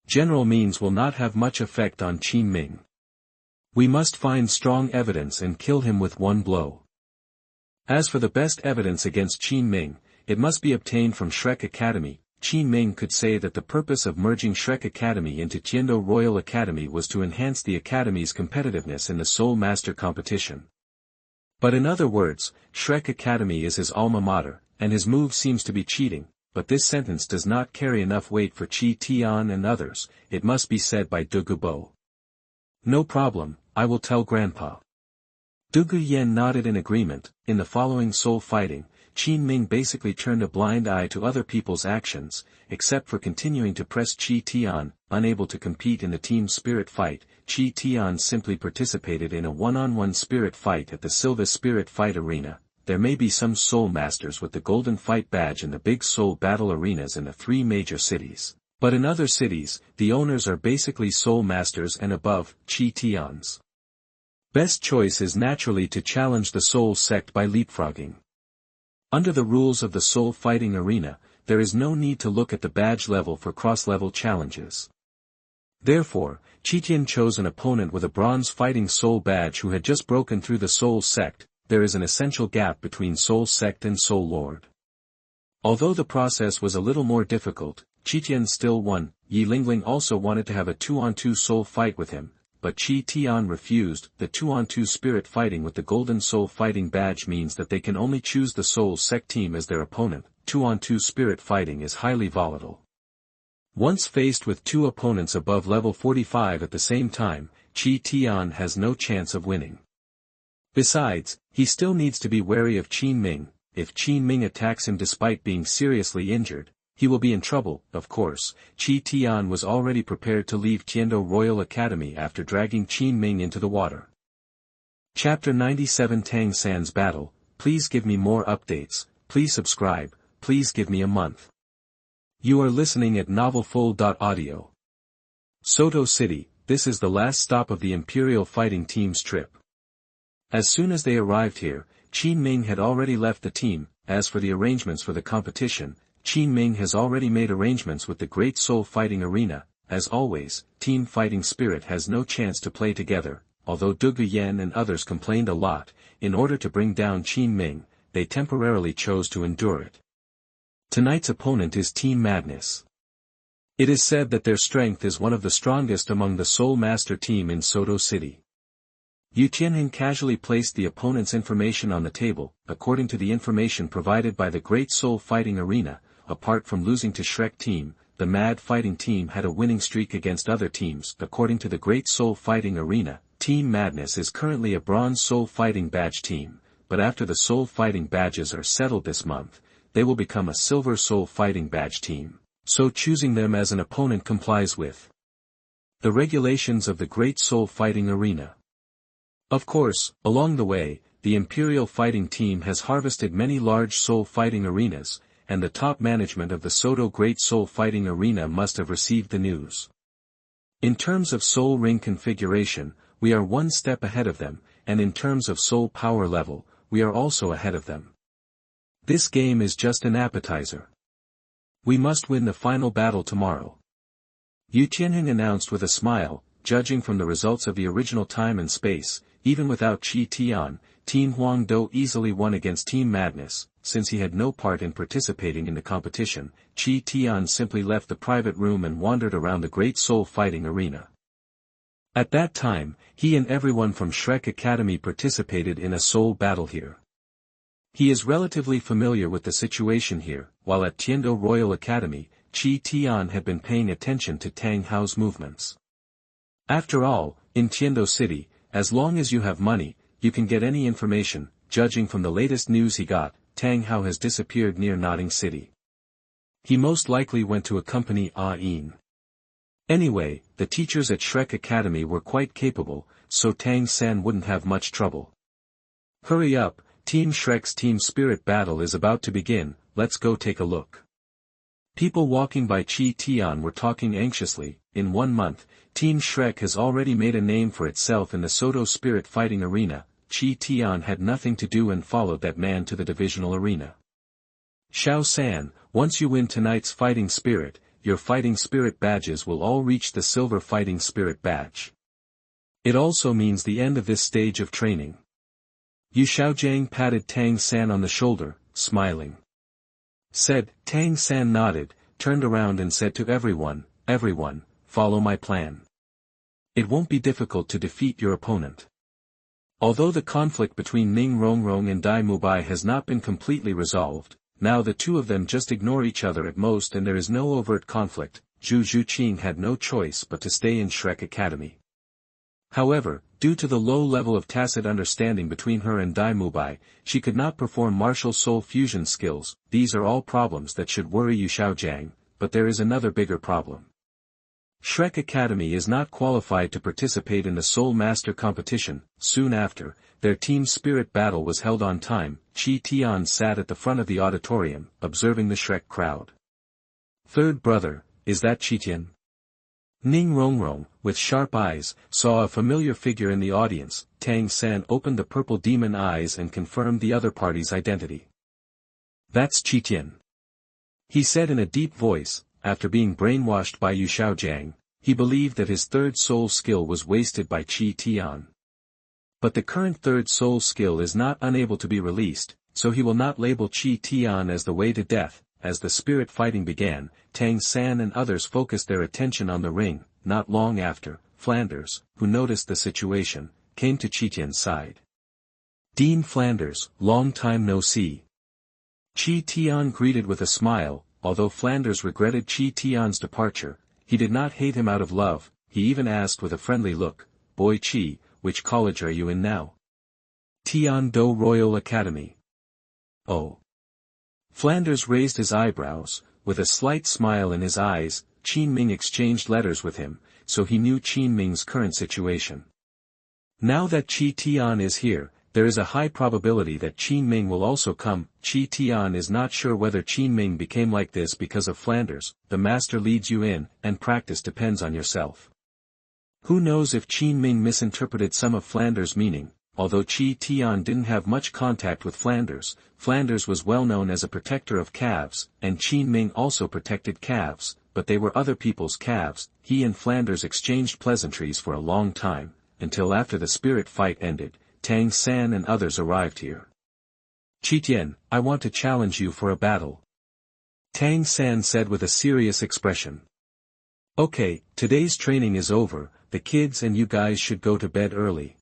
general means will not have much effect on Qin Ming. We must find strong evidence and kill him with one blow. As for the best evidence against Qin Ming, it must be obtained from Shrek Academy. Qin Ming could say that the purpose of merging Shrek Academy into Tiando Royal Academy was to enhance the Academy's competitiveness in the Soul Master competition. But in other words, Shrek Academy is his alma mater, and his move seems to be cheating, but this sentence does not carry enough weight for Qitian and others, it must be said by Du Gubo. No problem, I will tell Grandpa. Du Guyan nodded in agreement. In the following soul fighting, Qin Ming basically turned a blind eye to other people's actions, except for continuing to press Qitian. Unable to compete in the team spirit fight, Qitian simply participated in a one-on-one spirit fight at the Silva Spirit Fight Arena. There may be some soul masters with the Golden Fight Badge in the big soul battle arenas in the three major cities, but in other cities, the owners are basically soul masters and above. Qitian's best choice is naturally to challenge the soul sect by leapfrogging. Under the rules of the soul fighting arena, there is no need to look at the badge level for cross-level challenges. Therefore, Qitian chose an opponent with a bronze fighting soul badge who had just broken through the soul sect. There is an essential gap between soul sect and soul lord. Although the process was a little more difficult, Qitian still won. Yilingling also wanted to have a 2-on-2 soul fight with him, but Qitian refused. The 2-on-2 spirit fighting with the golden soul fighting badge means that they can only choose the soul sect team as their opponent. 2-on-2 spirit fighting is highly volatile. Once faced with two opponents above level 45 at the same time, Qitian has no chance of winning. Besides, he still needs to be wary of Qin Ming. If Qin Ming attacks him despite being seriously injured, he will be in trouble. Of course, Qitian was already prepared to leave Tiando Royal Academy after dragging Qin Ming into the water. Chapter 97 Tang San's Battle. Please give me more updates, please subscribe, please give me a month. You are listening at novelfull.audio. Soto City, this is the last stop of the Imperial Fighting Team's trip. As soon as they arrived here, Qin Ming had already left the team. As for the arrangements for the competition, Qin Ming has already made arrangements with the Great Soul Fighting Arena. As always, team fighting spirit has no chance to play together. Although Du Guyan and others complained a lot, in order to bring down Qin Ming, they temporarily chose to endure it. Tonight's opponent is Team Madness. It is said that their strength is one of the strongest among the Soul Master team in Soto City. Yu Qianhe casually placed the opponent's information on the table. According to the information provided by the Great Soul Fighting Arena, apart from losing to Shrek team, the Mad Fighting team had a winning streak against other teams. According to the Great Soul Fighting Arena, Team Madness is currently a Bronze Soul Fighting Badge team, but after the Soul Fighting Badges are settled this month, they will become a Silver Soul Fighting Badge team, so choosing them as an opponent complies with the regulations of the Great Soul Fighting Arena. Of course, along the way, the Imperial Fighting Team has harvested many large soul fighting arenas, and the top management of the Soto Great Soul Fighting Arena must have received the news. In terms of soul ring configuration, we are one step ahead of them, and in terms of soul power level, we are also ahead of them. This game is just an appetizer. We must win the final battle tomorrow. Yu Qianhe announced with a smile. Judging from the results of the original time and space, even without Qitian, Team Huangdo easily won against Team Madness. Since he had no part in participating in the competition, Qitian simply left the private room and wandered around the Great Soul Fighting Arena. At that time, he and everyone from Shrek Academy participated in a soul battle here. He is relatively familiar with the situation here. While at Tiando Royal Academy, Qitian had been paying attention to Tang Hao's movements. After all, in Tiando City, as long as you have money, you can get any information. Judging from the latest news he got, Tang Hao has disappeared near Notting City. He most likely went to accompany Ain. Anyway, the teachers at Shrek Academy were quite capable, so Tang San wouldn't have much trouble. Hurry up, Team Shrek's Team Spirit battle is about to begin. Let's go take a look. People walking by Qitian were talking anxiously. In 1 month, Team Shrek has already made a name for itself in the Soto Spirit Fighting Arena. Qitian had nothing to do and followed that man to the divisional arena. Xiao San, once you win tonight's Fighting Spirit, your Fighting Spirit badges will all reach the Silver Fighting Spirit badge. It also means the end of this stage of training. Yu Xiaogang patted Tang San on the shoulder, smiling. Said, Tang San nodded, turned around and said to everyone, follow my plan. It won't be difficult to defeat your opponent. Although the conflict between Ning Rongrong and Dai Mubai has not been completely resolved, now the two of them just ignore each other at most and there is no overt conflict. Xue Qinghe had no choice but to stay in Shrek Academy. However, due to the low level of tacit understanding between her and Dai Mubai, she could not perform martial soul fusion skills. These are all problems that should worry Yu Xiaogang, but there is another bigger problem. Shrek Academy is not qualified to participate in the Soul Master competition. Soon after, their team spirit battle was held on time. Qitian sat at the front of the auditorium, observing the Shrek crowd. Third brother, is that Qitian? Ning Rongrong, with sharp eyes, saw a familiar figure in the audience. Tang San opened the purple demon eyes and confirmed the other party's identity. That's Qitian. He said in a deep voice. After being brainwashed by Yu Xiaogang, he believed that his third soul skill was wasted by Qitian. But the current third soul skill is not unable to be released, so he will not label Qitian as the way to death. As the spirit fighting began, Tang San and others focused their attention on the ring. Not long after, Flanders, who noticed the situation, came to Qitian's side. Dean Flanders, long time no see. Qitian greeted with a smile. Although Flanders regretted Qitian's departure, he did not hate him out of love. He even asked with a friendly look, Boy Qi, which college are you in now? Tiando Royal Academy. Oh. Flanders raised his eyebrows. With a slight smile in his eyes, Qin Ming exchanged letters with him, so he knew Qin Ming's current situation. Now that Qitian is here, there is a high probability that Qin Ming will also come. Qitian is not sure whether Qin Ming became like this because of Flanders. The master leads you in, and practice depends on yourself. Who knows if Qin Ming misinterpreted some of Flanders' meaning. Although Qitian didn't have much contact with Flanders, Flanders was well known as a protector of calves, and Qin Ming also protected calves, but they were other people's calves. He and Flanders exchanged pleasantries for a long time, until after the spirit fight ended. Tang San and others arrived here. Qitian, I want to challenge you for a battle. Tang San said with a serious expression. Okay, today's training is over, the kids and you guys should go to bed early.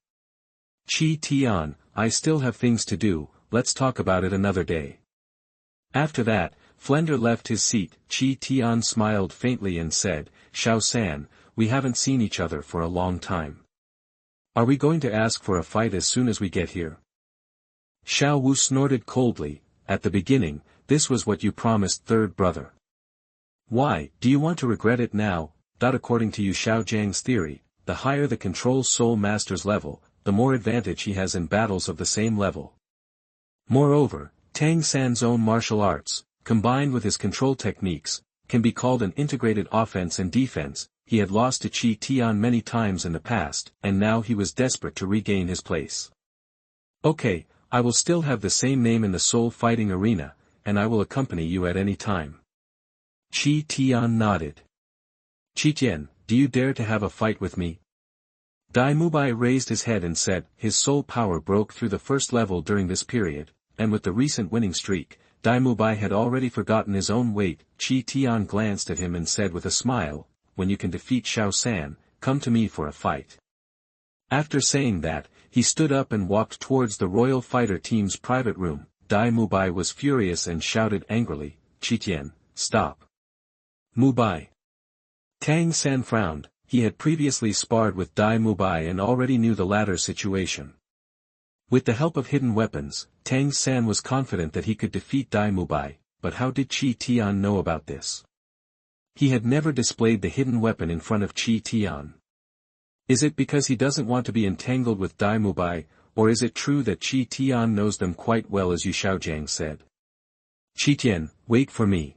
Qitian, I still have things to do, let's talk about it another day. After that, Flender left his seat. Qitian smiled faintly and said, Xiao San, we haven't seen each other for a long time. Are we going to ask for a fight as soon as we get here? Xiao Wu snorted coldly. At the beginning, this was what you promised third brother. Why, do you want to regret it now? According to Yu Xiaogang's theory, the higher the control soul master's level, the more advantage he has in battles of the same level. Moreover, Tang San's own martial arts, combined with his control techniques, can be called an integrated offense and defense. He had lost to Qitian many times in the past, and now he was desperate to regain his place. Okay, I will still have the same name in the soul fighting arena, and I will accompany you at any time. Qitian nodded. Qitian, do you dare to have a fight with me? Dai Mubai raised his head and said, his soul power broke through the first level during this period, and with the recent winning streak, Dai Mubai had already forgotten his own weight. Qitian glanced at him and said with a smile, when you can defeat Xiao San, come to me for a fight. After saying that, he stood up and walked towards the royal fighter team's private room. Dai Mubai was furious and shouted angrily, Qitian, stop. Mubai. Tang San frowned. He had previously sparred with Dai Mubai and already knew the latter's situation. With the help of hidden weapons, Tang San was confident that he could defeat Dai Mubai, but how did Qitian know about this? He had never displayed the hidden weapon in front of Qitian. Is it because he doesn't want to be entangled with Dai Mubai, or is it true that Qitian knows them quite well as Yu Xiaogang said? Qitian, wait for me.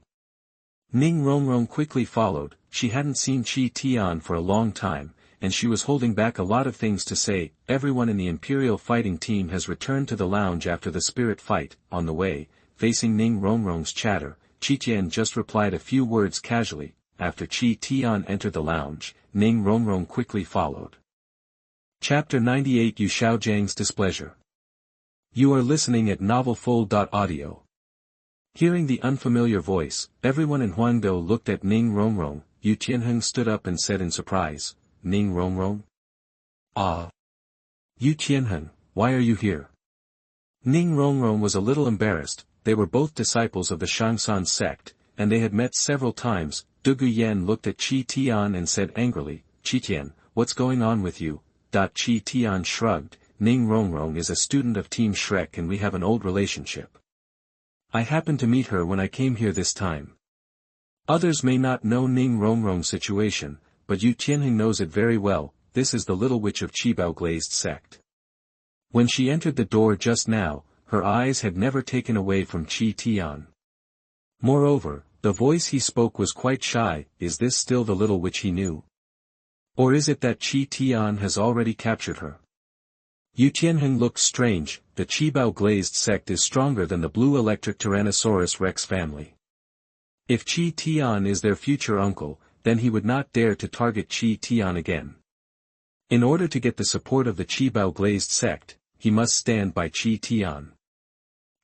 Ning Rongrong quickly followed. She hadn't seen Qitian for a long time, and she was holding back a lot of things to say. Everyone in the Imperial fighting team has returned to the lounge after the spirit fight. On the way, facing Ning Rongrong's chatter, Qitian just replied a few words casually. After Qitian entered the lounge, Ning Rongrong quickly followed. Chapter 98 Yu Xiaogang's Displeasure. You are listening at novelfull.audio. Hearing the unfamiliar voice, everyone in Huangdou looked at Ning Rongrong. Yu Tianheng stood up and said in surprise, Ning Rongrong? Ah. Yu Tianheng, why are you here? Ning Rongrong was a little embarrassed. They were both disciples of the Haotian Sect, and they had met several times. Du Guyen looked at Qitian and said angrily, Qitian, what's going on with you? Qitian shrugged. Ning Rongrong is a student of Team Shrek and we have an old relationship. I happened to meet her when I came here this time. Others may not know Ning Rongrong's situation, but Yu Tianheng knows it very well. This is the little witch of Qibao glazed sect. When she entered the door just now, her eyes had never taken away from Qitian. Moreover, the voice he spoke was quite shy. Is this still the little witch he knew? Or is it that Qitian has already captured her? Yu Tianheng looked strange. The Qibao glazed sect is stronger than the blue electric Tyrannosaurus Rex family. If Qitian is their future uncle, then he would not dare to target Qitian again. In order to get the support of the Qibao glazed sect, he must stand by Qitian.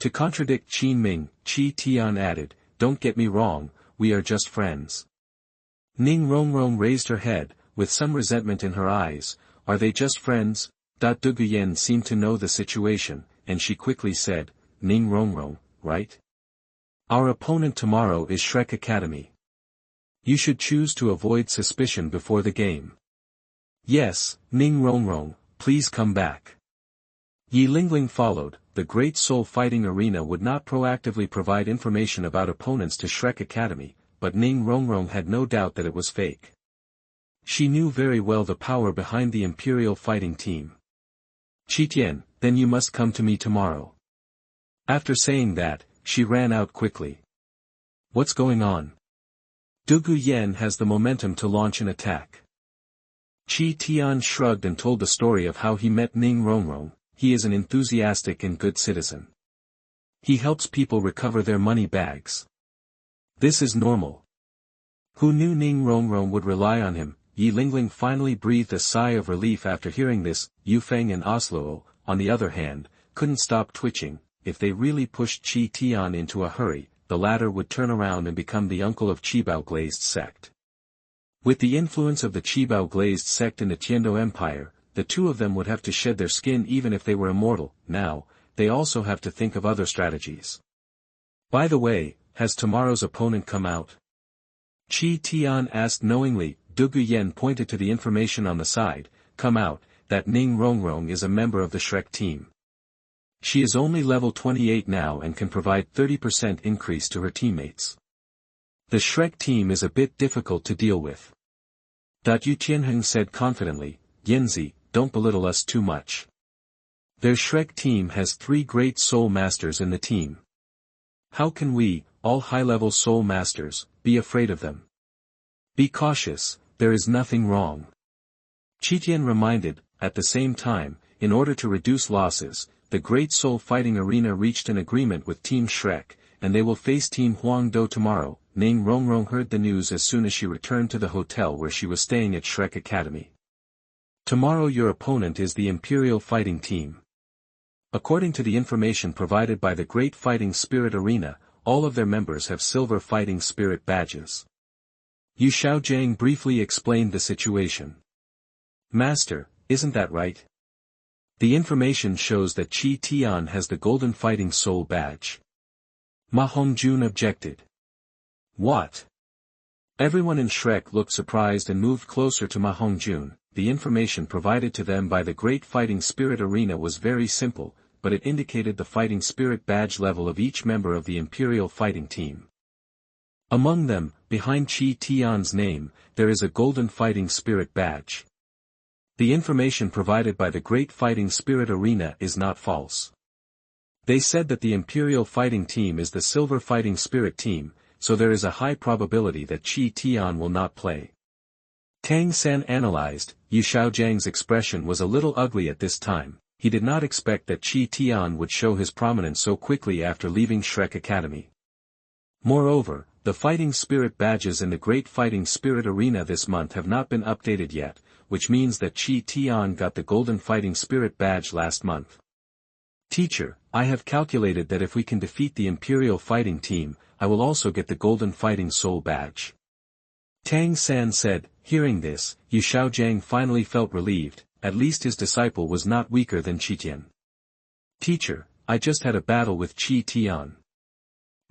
To contradict Qin Ming, Qitian added, don't get me wrong, we are just friends. Ning Rongrong raised her head, with some resentment in her eyes. Are they just friends? Du Guyen seemed to know the situation, and she quickly said, Ning Rongrong, right? Our opponent tomorrow is Shrek Academy. You should choose to avoid suspicion before the game. Yes, Ning Rongrong, please come back. Yi Lingling followed. The Great Soul Fighting Arena would not proactively provide information about opponents to Shrek Academy, but Ning Rongrong had no doubt that it was fake. She knew very well the power behind the Imperial fighting team. Qitian, then you must come to me tomorrow. After saying that, she ran out quickly. What's going on? Du Guyen has the momentum to launch an attack. Qitian shrugged and told the story of how he met Ning Rongrong. He is an enthusiastic and good citizen. He helps people recover their money bags. This is normal. Who knew Ning Rongrong would rely on him? Yi Lingling finally breathed a sigh of relief after hearing this. Yu Feng and Oslo, on the other hand, couldn't stop twitching. If they really pushed Qitian into a hurry, the latter would turn around and become the uncle of Qibao glazed sect. With the influence of the Qibao glazed sect in the Tiando Empire, the two of them would have to shed their skin even if they were immortal. Now, they also have to think of other strategies. By the way, has tomorrow's opponent come out? Qitian asked knowingly. Du Guyen pointed to the information on the side. Come out, that Ning Rongrong is a member of the Shrek team. She is only level 28 now and can provide 30% increase to her teammates. The Shrek team is a bit difficult to deal with. Yu Qianheng said confidently. Yanzi, don't belittle us too much. Their Shrek team has 3 great soul masters in the team. How can we, all high-level soul masters, be afraid of them? Be cautious, there is nothing wrong. Qitian reminded. At the same time, in order to reduce losses, the Great Soul Fighting Arena reached an agreement with Team Shrek, and they will face Team Huangdo tomorrow. Ning Rongrong heard the news as soon as she returned to the hotel where she was staying at Shrek Academy. Tomorrow your opponent is the Imperial Fighting Team. According to the information provided by the Great Fighting Spirit Arena, all of their members have silver fighting spirit badges. Yu Xiaogang briefly explained the situation. Master, isn't that right? The information shows that Qitian has the Golden Fighting Soul badge. Ma Hongjun objected. What? Everyone in Shrek looked surprised and moved closer to Ma Hongjun. The information provided to them by the Great Fighting Spirit Arena was very simple, but it indicated the fighting spirit badge level of each member of the Imperial Fighting Team. Among them, behind Qitian's name, there is a Golden Fighting Spirit badge. The information provided by the Great Fighting Spirit Arena is not false. They said that the Imperial Fighting Team is the Silver Fighting Spirit Team, so there is a high probability that Qitian will not play. Tang San analyzed. Yu Xiaojiang's expression was a little ugly at this time. He did not expect that Qitian would show his prominence so quickly after leaving Shrek Academy. Moreover, the fighting spirit badges in the Great Fighting Spirit Arena this month have not been updated yet, which means that Qitian got the Golden Fighting Spirit badge last month. Teacher, I have calculated that if we can defeat the Imperial Fighting Team, I will also get the Golden Fighting Soul badge. Tang San said. Hearing this, Yu Xiaogang finally felt relieved. At least his disciple was not weaker than Qitian. Teacher, I just had a battle with Qitian.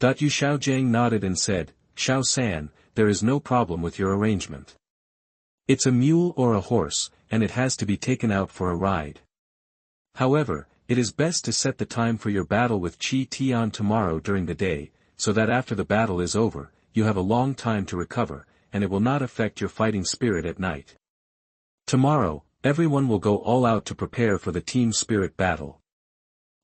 Yu Xiaogang nodded and said, Xiao San, there is no problem with your arrangement. It's a mule or a horse, and it has to be taken out for a ride. However, it is best to set the time for your battle with Qitian tomorrow during the day, so that after the battle is over, you have a long time to recover, and it will not affect your fighting spirit at night. Tomorrow, everyone will go all out to prepare for the team spirit battle.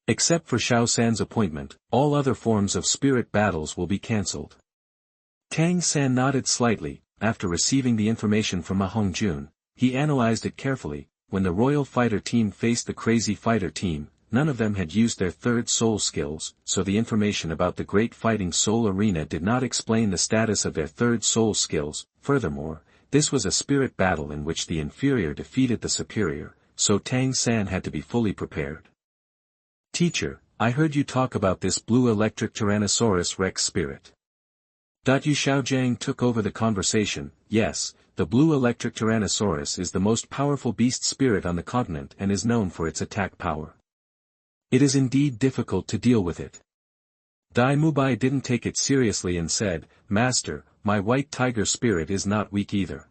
Except for Xiao San's appointment, all other forms of spirit battles will be cancelled. Tang San nodded slightly. After receiving the information from Ma Hongjun, he analyzed it carefully. When the Royal Fighter Team faced the Crazy Fighter Team, none of them had used their third soul skills, so the information about the Great Fighting Soul Arena did not explain the status of their third soul skills. Furthermore, this was a spirit battle in which the inferior defeated the superior, so Tang San had to be fully prepared. Teacher, I heard you talk about this blue electric Tyrannosaurus Rex spirit. Yu Xiaogang took over the conversation. Yes, the blue electric Tyrannosaurus is the most powerful beast spirit on the continent and is known for its attack power. It is indeed difficult to deal with it. Dai Mubai didn't take it seriously and said, Master, my white tiger spirit is not weak either.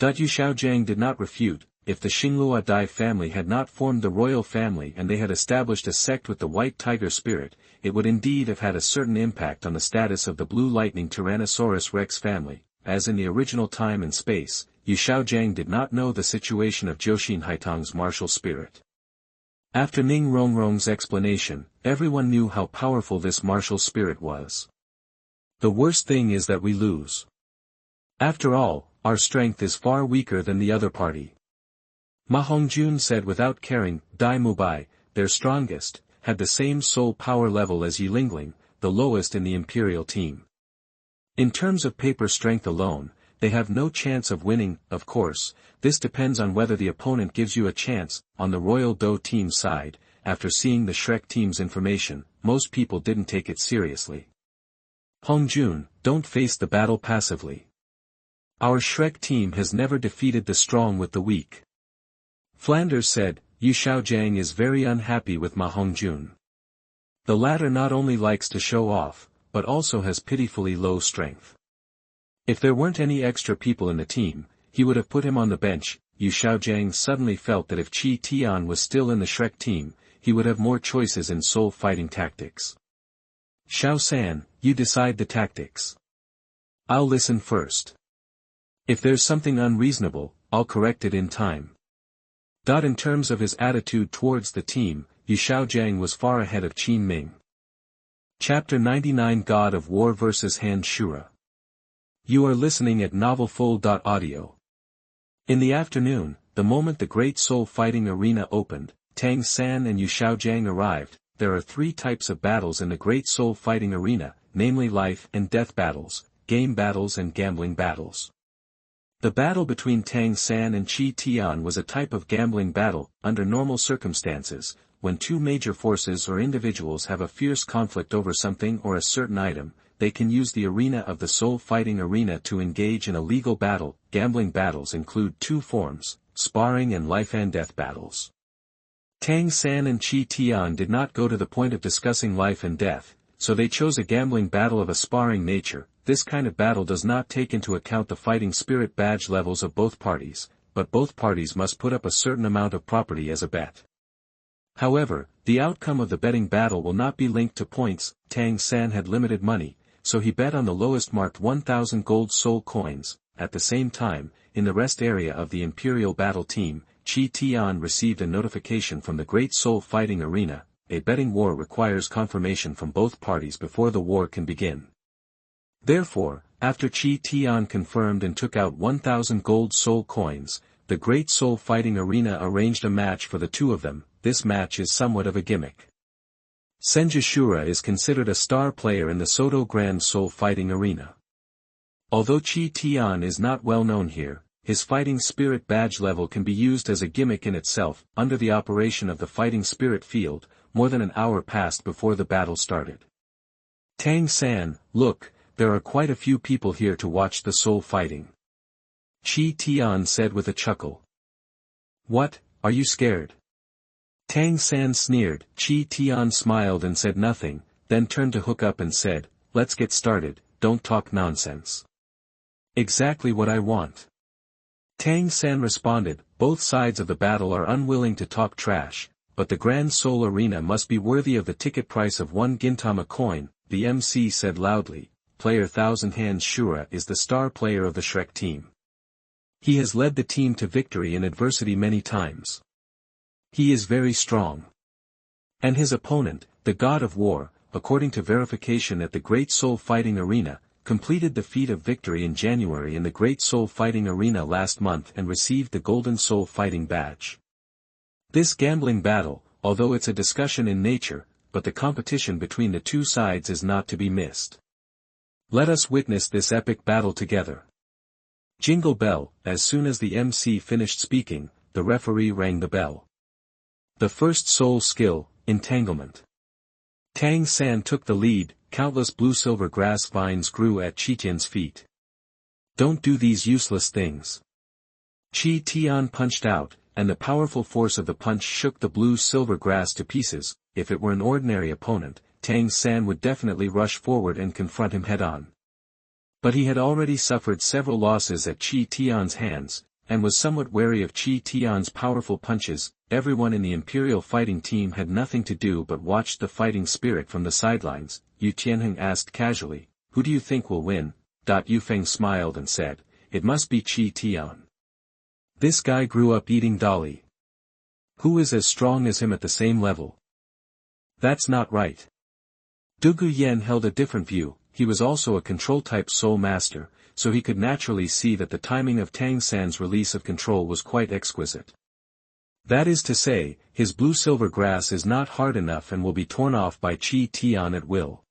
Yu Xiaogang did not refute. If the Xinglua Dai family had not formed the royal family and they had established a sect with the white tiger spirit, it would indeed have had a certain impact on the status of the blue lightning Tyrannosaurus Rex family. As in the original time and space, Yu Xiaogang did not know the situation of Jiuxin Haitang's martial spirit. After Ning Rongrong's explanation, everyone knew how powerful this martial spirit was. The worst thing is that we lose. After all, our strength is far weaker than the other party. Ma Hongjun said without caring. Dai Mubai, their strongest, had the same soul power level as Yilingling, the lowest in the imperial team. In terms of paper strength alone, they have no chance of winning. Of course, this depends on whether the opponent gives you a chance. On the Royal Do team side, after seeing the Shrek team's information, most people didn't take it seriously. Hongjun, don't face the battle passively. Our Shrek team has never defeated the strong with the weak. Flanders said, Yu Xiaogang is very unhappy with Ma Hongjun. The latter not only likes to show off, but also has pitifully low strength. If there weren't any extra people in the team, he would have put him on the bench. Yu Xiaogang suddenly felt that if Qitian was still in the Shrek team, he would have more choices in soul fighting tactics. Xiao San, you decide the tactics. I'll listen first. If there's something unreasonable, I'll correct it in time. In terms of his attitude towards the team, Yu Xiaogang was far ahead of Qin Ming. Chapter 99 God of War vs. Han Shura. You are listening at novelfull.audio. In the afternoon, the moment the Great Soul Fighting Arena opened, Tang San and Yu Xiaogang arrived. There are three types of battles in the Great Soul Fighting Arena, namely life and death battles, game battles and gambling battles. The battle between Tang San and Qitian was a type of gambling battle. Under normal circumstances, when two major forces or individuals have a fierce conflict over something or a certain item, they can use the arena of the Soul Fighting Arena to engage in a legal battle. Gambling battles include two forms, sparring and life and death battles. Tang San and Qitian did not go to the point of discussing life and death, so they chose a gambling battle of a sparring nature. This kind of battle does not take into account the fighting spirit badge levels of both parties, but both parties must put up a certain amount of property as a bet. However, the outcome of the betting battle will not be linked to points. Tang San had limited money, so he bet on the lowest marked 1,000 gold soul coins. At the same time, in the rest area of the Imperial Battle Team, Qitian received a notification from the Great Soul Fighting Arena. A betting war requires confirmation from both parties before the war can begin. Therefore, after Qitian confirmed and took out 1,000 gold soul coins, the Great Soul Fighting Arena arranged a match for the two of them. This match is somewhat of a gimmick. Senja Shura is considered a star player in the Soto Grand Soul Fighting Arena. Although Qitian is not well known here, his fighting spirit badge level can be used as a gimmick in itself. Under the operation of the fighting spirit field, more than an hour passed before the battle started. Tang San, look, there are quite a few people here to watch the soul fighting. Qitian said with a chuckle. What, are you scared? Tang San sneered. Qitian smiled and said nothing, then turned to Hook Up and said, let's get started, don't talk nonsense. Exactly what I want. Tang San responded, both sides of the battle are unwilling to talk trash, but the Grand Soul Arena must be worthy of the ticket price of 1 Gintama coin. The MC said loudly, player Thousand Hands Shura is the star player of the Shrek team. He has led the team to victory in adversity many times. He is very strong. And his opponent, the God of War, according to verification at the Great Soul Fighting Arena, completed the feat of victory in January in the Great Soul Fighting Arena last month and received the Golden Soul Fighting Badge. This gambling battle, although it's a discussion in nature, but the competition between the two sides is not to be missed. Let us witness this epic battle together. Jingle bell. As soon as the MC finished speaking, the referee rang the bell. The first soul skill, entanglement. Tang San took the lead. Countless Bluesilver Grass vines grew at Qitian's feet. Don't do these useless things. Qitian punched out, and the powerful force of the punch shook the Bluesilver Grass to pieces. If it were an ordinary opponent, Tang San would definitely rush forward and confront him head-on. But he had already suffered several losses at Qitian's hands, and was somewhat wary of Qitian's powerful punches. Everyone in the Imperial fighting team had nothing to do but watch the fighting spirit from the sidelines. Yu Tianheng asked casually, who do you think will win? Yufeng smiled and said, it must be Qitian. This guy grew up eating dolly. Who is as strong as him at the same level? That's not right. Dugu Yen held a different view. He was also a control-type soul master, so he could naturally see that the timing of Tang San's release of control was quite exquisite. That is to say, his Bluesilver Grass is not hard enough and will be torn off by Qitian at will.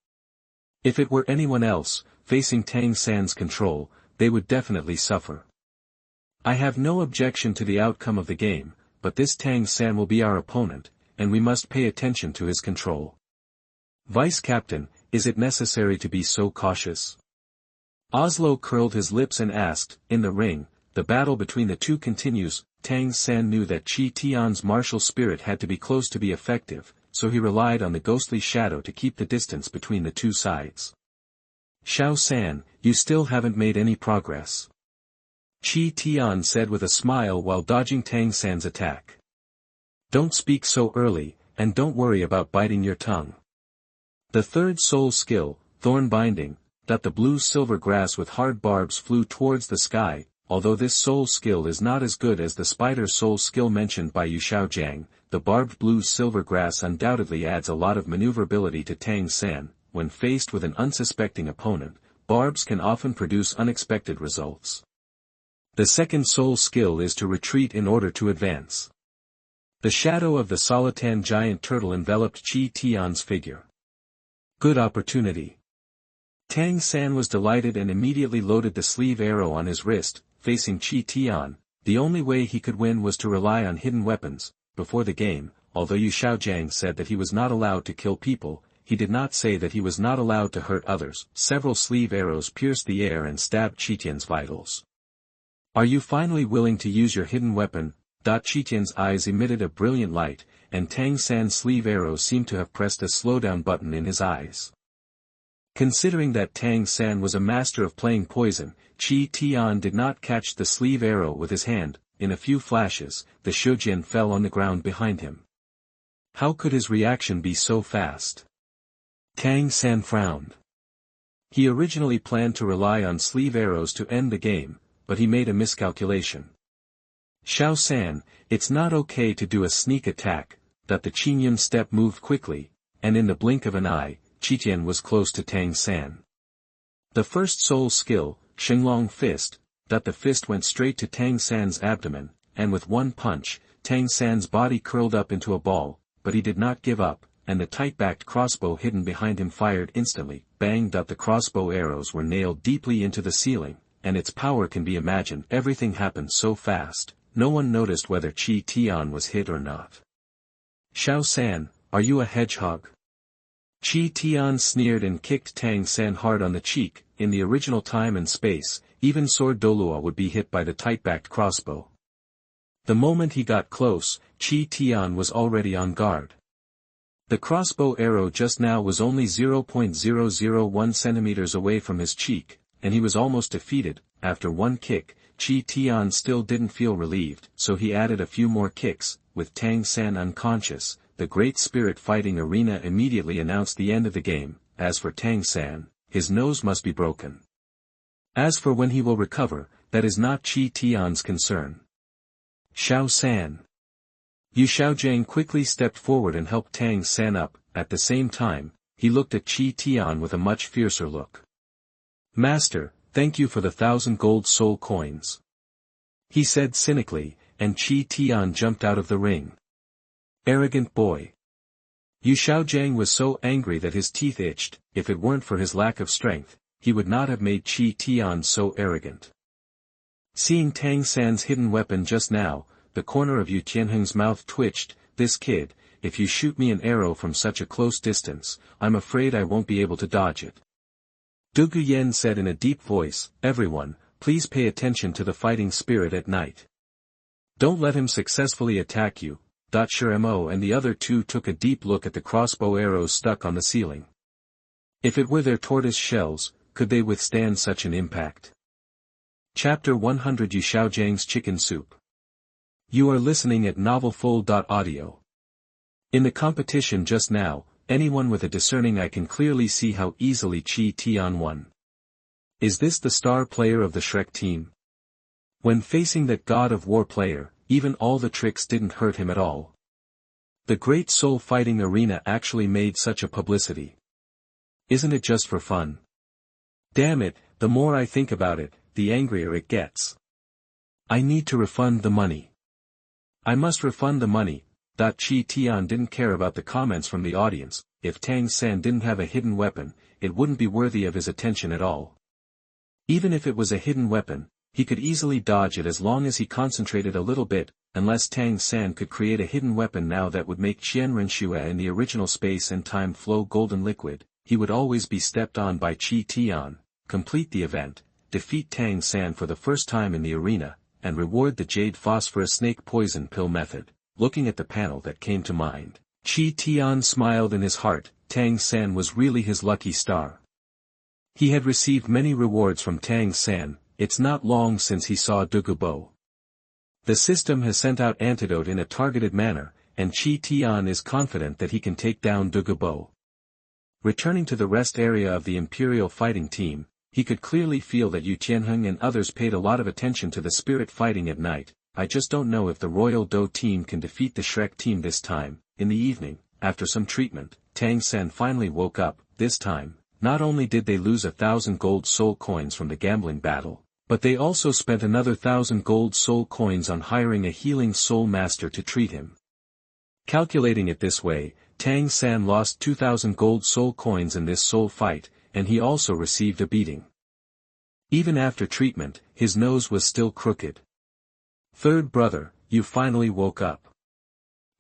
If it were anyone else, facing Tang San's control, they would definitely suffer. I have no objection to the outcome of the game, but this Tang San will be our opponent, and we must pay attention to his control. Vice Captain, is it necessary to be so cautious? Oslo curled his lips and asked, in the ring, the battle between the two continues. Tang San knew that Qitian's martial spirit had to be close to be effective, so he relied on the ghostly shadow to keep the distance between the two sides. Xiao San, you still haven't made any progress. Qitian said with a smile while dodging Tang San's attack. Don't speak so early, and don't worry about biting your tongue. The third soul skill, thorn binding, that the Bluesilver Grass with hard barbs flew towards the sky. Although this soul skill is not as good as the spider soul skill mentioned by Yu Xiaogang, the barbed Bluesilver Grass undoubtedly adds a lot of maneuverability to Tang San. When faced with an unsuspecting opponent, barbs can often produce unexpected results. The second soul skill is to retreat in order to advance. The shadow of the Solitan giant turtle enveloped Qitian's figure. Good opportunity. Tang San was delighted and immediately loaded the sleeve arrow on his wrist. Facing Qitian, the only way he could win was to rely on hidden weapons. Before the game, although Yu Xiaogang said that he was not allowed to kill people, he did not say that he was not allowed to hurt others. Several sleeve arrows pierced the air and stabbed Qitian's vitals. Are you finally willing to use your hidden weapon? Qitian's eyes emitted a brilliant light, and Tang San's sleeve arrow seemed to have pressed a slowdown button in his eyes. Considering that Tang San was a master of playing poison, Qitian did not catch the sleeve arrow with his hand. In a few flashes, the Shujin fell on the ground behind him. How could his reaction be so fast? Tang San frowned. He originally planned to rely on sleeve arrows to end the game, but he made a miscalculation. Xiao San, it's not okay to do a sneak attack. That the Qingyun step moved quickly, and in the blink of an eye, Qitian was close to Tang San. The first soul skill, Shenglong Fist, that the fist went straight to Tang San's abdomen, and with one punch, Tang San's body curled up into a ball, but he did not give up, and the tight-backed crossbow hidden behind him fired instantly. Bang! The crossbow arrows were nailed deeply into the ceiling, and its power can be imagined. Everything happened so fast, no one noticed whether Qitian was hit or not. Xiao San, are you a hedgehog? Qitian sneered and kicked Tang San hard on the cheek. In the original time and space, even sword Douluo would be hit by the tight-backed crossbow. The moment he got close, Qitian was already on guard. The crossbow arrow just now was only 0.001 centimeters away from his cheek, and he was almost defeated. After one kick, Qitian still didn't feel relieved, so he added a few more kicks. With Tang San unconscious, the Great Spirit fighting arena immediately announced the end of the game. As for Tang San, his nose must be broken. As for when he will recover, that is not Qitian's concern. Xiao San. Yu Xiaogang quickly stepped forward and helped Tang San up. At the same time, he looked at Qitian with a much fiercer look. Master, thank you for the 1,000 gold soul coins. He said cynically, and Qitian jumped out of the ring. Arrogant boy. Yu Xiaogang was so angry that his teeth itched. If it weren't for his lack of strength, he would not have made Qitian so arrogant. Seeing Tang San's hidden weapon just now, the corner of Yu Tianheng's mouth twitched. This kid, if you shoot me an arrow from such a close distance, I'm afraid I won't be able to dodge it. Du Guyen said in a deep voice, everyone, please pay attention to the fighting spirit at night. Don't let him successfully attack you. Shuramo and the other two took a deep look at the crossbow arrows stuck on the ceiling. If it were their tortoise shells, could they withstand such an impact? Chapter 100 Yu Xiaogang's Chicken Soup. You are listening at novelfull.audio. In the competition just now, anyone with a discerning eye can clearly see how easily Qitian won. Is this the star player of the Shrek team? When facing that god of war player, even all the tricks didn't hurt him at all. The Great Soul Fighting Arena actually made such a publicity. Isn't it just for fun? Damn it, the more I think about it, the angrier it gets. I need to refund the money. I must refund the money. Qitian didn't care about the comments from the audience. If Tang San didn't have a hidden weapon, it wouldn't be worthy of his attention at all. Even if it was a hidden weapon, he could easily dodge it as long as he concentrated a little bit. Unless Tang San could create a hidden weapon now that would make Qianren Xue in the original space and time flow golden liquid, he would always be stepped on by Qitian, complete the event, defeat Tang San for the first time in the arena, and reward the jade phosphorus snake poison pill method. Looking at the panel that came to mind, Qitian smiled in his heart. Tang San was really his lucky star. He had received many rewards from Tang San. It's not long since he saw Qibao. The system has sent out antidote in a targeted manner, and Qitian is confident that he can take down Qibao. Returning to the rest area of the Imperial fighting team, he could clearly feel that Yu Xiaogang and others paid a lot of attention to the spirit fighting at night. I just don't know if the Royal Do team can defeat the Shrek team this time. In the evening, after some treatment, Tang San finally woke up. This time, not only did they lose 1,000 gold soul coins from the gambling battle, but they also spent another 1,000 gold soul coins on hiring a healing soul master to treat him. Calculating it this way, Tang San lost 2,000 gold soul coins in this soul fight, and he also received a beating. Even after treatment, his nose was still crooked. Third brother, you finally woke up.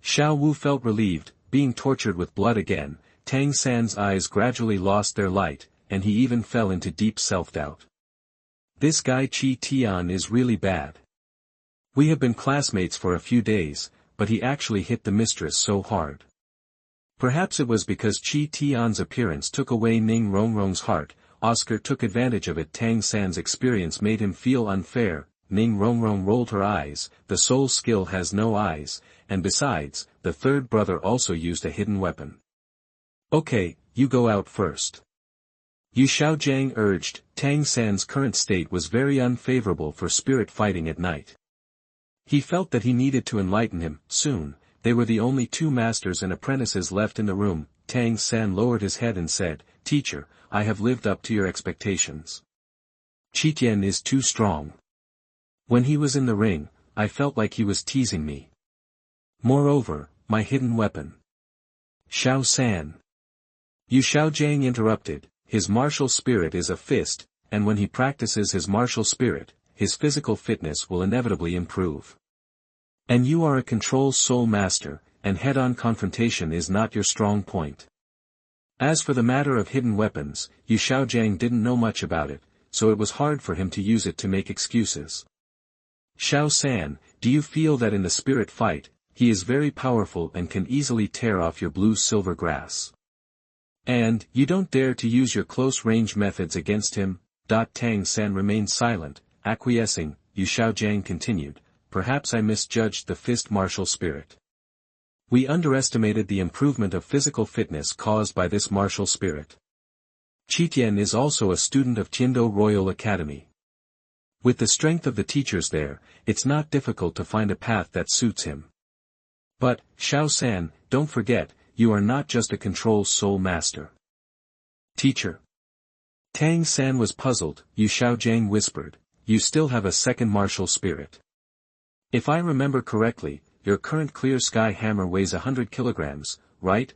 Xiao Wu felt relieved. Being tortured with blood again, Tang San's eyes gradually lost their light, and he even fell into deep self-doubt. This guy Qitian is really bad. We have been classmates for a few days, but he actually hit the mistress so hard. Perhaps it was because Qitian's appearance took away Ning Rongrong's heart. Oscar took advantage of it. Tang San's experience made him feel unfair. Ning Rongrong rolled her eyes. The soul skill has no eyes, and besides, the third brother also used a hidden weapon. Okay, you go out first. Yu Xiaogang urged. Tang San's current state was very unfavorable for spirit fighting at night. He felt that he needed to enlighten him. Soon, they were the only two masters and apprentices left in the room. Tang San lowered his head and said, "Teacher, I have lived up to your expectations. Qitian is too strong. When he was in the ring, I felt like he was teasing me. Moreover, my hidden weapon." Xiao San. Yu Xiaogang interrupted. His martial spirit is a fist, and when he practices his martial spirit, his physical fitness will inevitably improve. And you are a control soul master, and head-on confrontation is not your strong point. As for the matter of hidden weapons, Yu Xiaogang didn't know much about it, so it was hard for him to use it to make excuses. Xiao San, do you feel that in the spirit fight, he is very powerful and can easily tear off your Bluesilver Grass? And, you don't dare to use your close-range methods against him? Tang San remained silent, acquiescing. Yu Xiaogang continued, perhaps I misjudged the fist martial spirit. We underestimated the improvement of physical fitness caused by this martial spirit. Qitian is also a student of Tiando Royal Academy. With the strength of the teachers there, it's not difficult to find a path that suits him. But, Xiao San, don't forget, you are not just a control soul master. Teacher. Tang San was puzzled. Yu Xiaogang whispered, you still have a second martial spirit. If I remember correctly, your current clear sky hammer weighs 100 kilograms, right?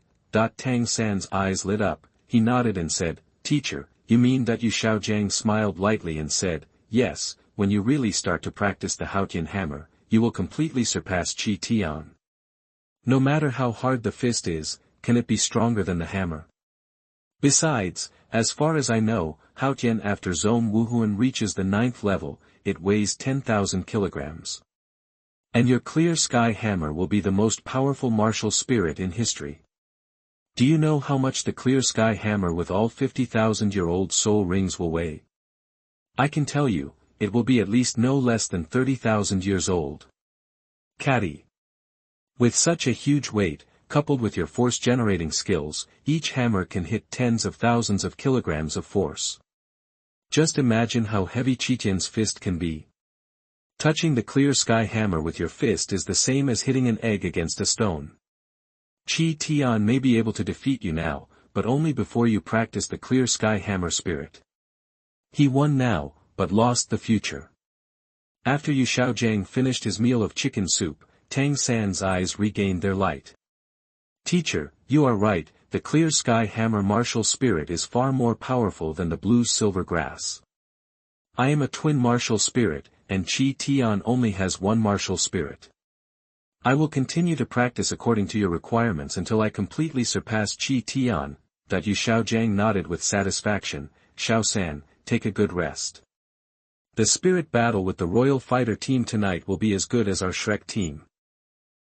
Tang San's eyes lit up. He nodded and said, Teacher, you mean that? Yu Xiaogang smiled lightly and said, yes, when you really start to practice the Haotian hammer, you will completely surpass Qitian. No matter how hard the fist is, can it be stronger than the hammer? Besides, as far as I know, Haotian after Zone Wuhun reaches the 9th level, it weighs 10,000 kilograms. And your clear sky hammer will be the most powerful martial spirit in history. Do you know how much the clear sky hammer with all 50,000-year-old soul rings will weigh? I can tell you, it will be at least no less than 30,000 years old. Caddy. With such a huge weight, coupled with your force-generating skills, each hammer can hit tens of thousands of kilograms of force. Just imagine how heavy Qitian's fist can be. Touching the clear sky hammer with your fist is the same as hitting an egg against a stone. Qitian may be able to defeat you now, but only before you practice the clear sky hammer spirit. He won now, but lost the future. After Yu Xiaogang finished his meal of chicken soup, Tang San's eyes regained their light. Teacher, you are right, the clear sky hammer martial spirit is far more powerful than the Bluesilver Grass. I am a twin martial spirit, and Qitian only has one martial spirit. I will continue to practice according to your requirements until I completely surpass Qitian. Yu Xiaogang nodded with satisfaction. Xiao San, take a good rest. The spirit battle with the royal fighter team tonight will be as good as our Shrek team.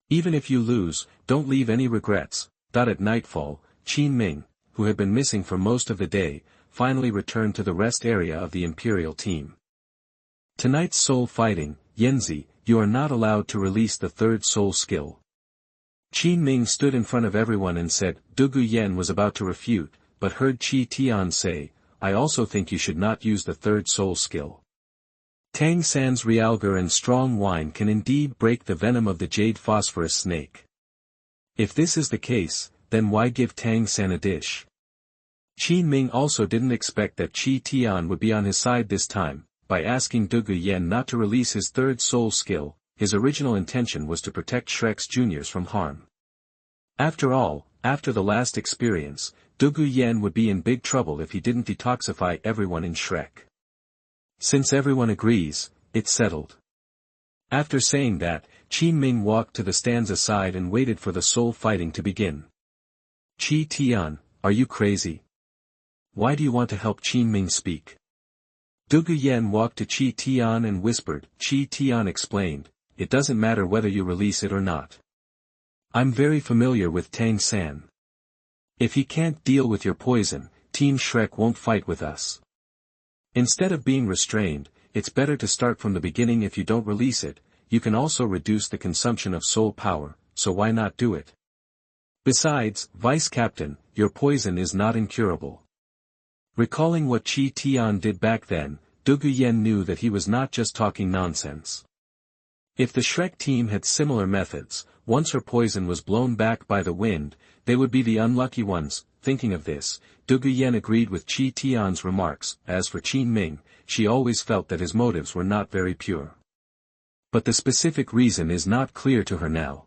Even if you lose, don't leave any regrets. At nightfall, Qin Ming, who had been missing for most of the day, finally returned to the rest area of the Imperial team. Tonight's soul fighting, Yanzi, you are not allowed to release the third soul skill. Qin Ming stood in front of everyone and said. Dugu Yen was about to refute, but heard Qitian say, I also think you should not use the third soul skill. Tang San's realgar and strong wine can indeed break the venom of the jade phosphorus snake. If this is the case, then why give Tang San a dish? Qin Ming also didn't expect that Qitian would be on his side this time. By asking Dugu Yen not to release his third soul skill, his original intention was to protect Shrek's juniors from harm. After all, after the last experience, Dugu Yen would be in big trouble if he didn't detoxify everyone in Shrek. Since everyone agrees, it's settled. After saying that, Qin Ming walked to the stanza side and waited for the soul fighting to begin. Qitian, are you crazy? Why do you want to help Qin Ming speak? Dugu Yen walked to Qitian and whispered. Qitian explained, it doesn't matter whether you release it or not. I'm very familiar with Tang San. If he can't deal with your poison, Team Shrek won't fight with us. Instead of being restrained, it's better to start from the beginning. If you don't release it, you can also reduce the consumption of soul power, so why not do it? Besides, Vice Captain, your poison is not incurable. Recalling what Qitian did back then, Dugu Yen knew that he was not just talking nonsense. If the Shrek team had similar methods, once her poison was blown back by the wind, they would be the unlucky ones. Thinking of this, Dugu Yen agreed with Qitian's remarks. As for Qin Ming, she always felt that his motives were not very pure. But the specific reason is not clear to her now.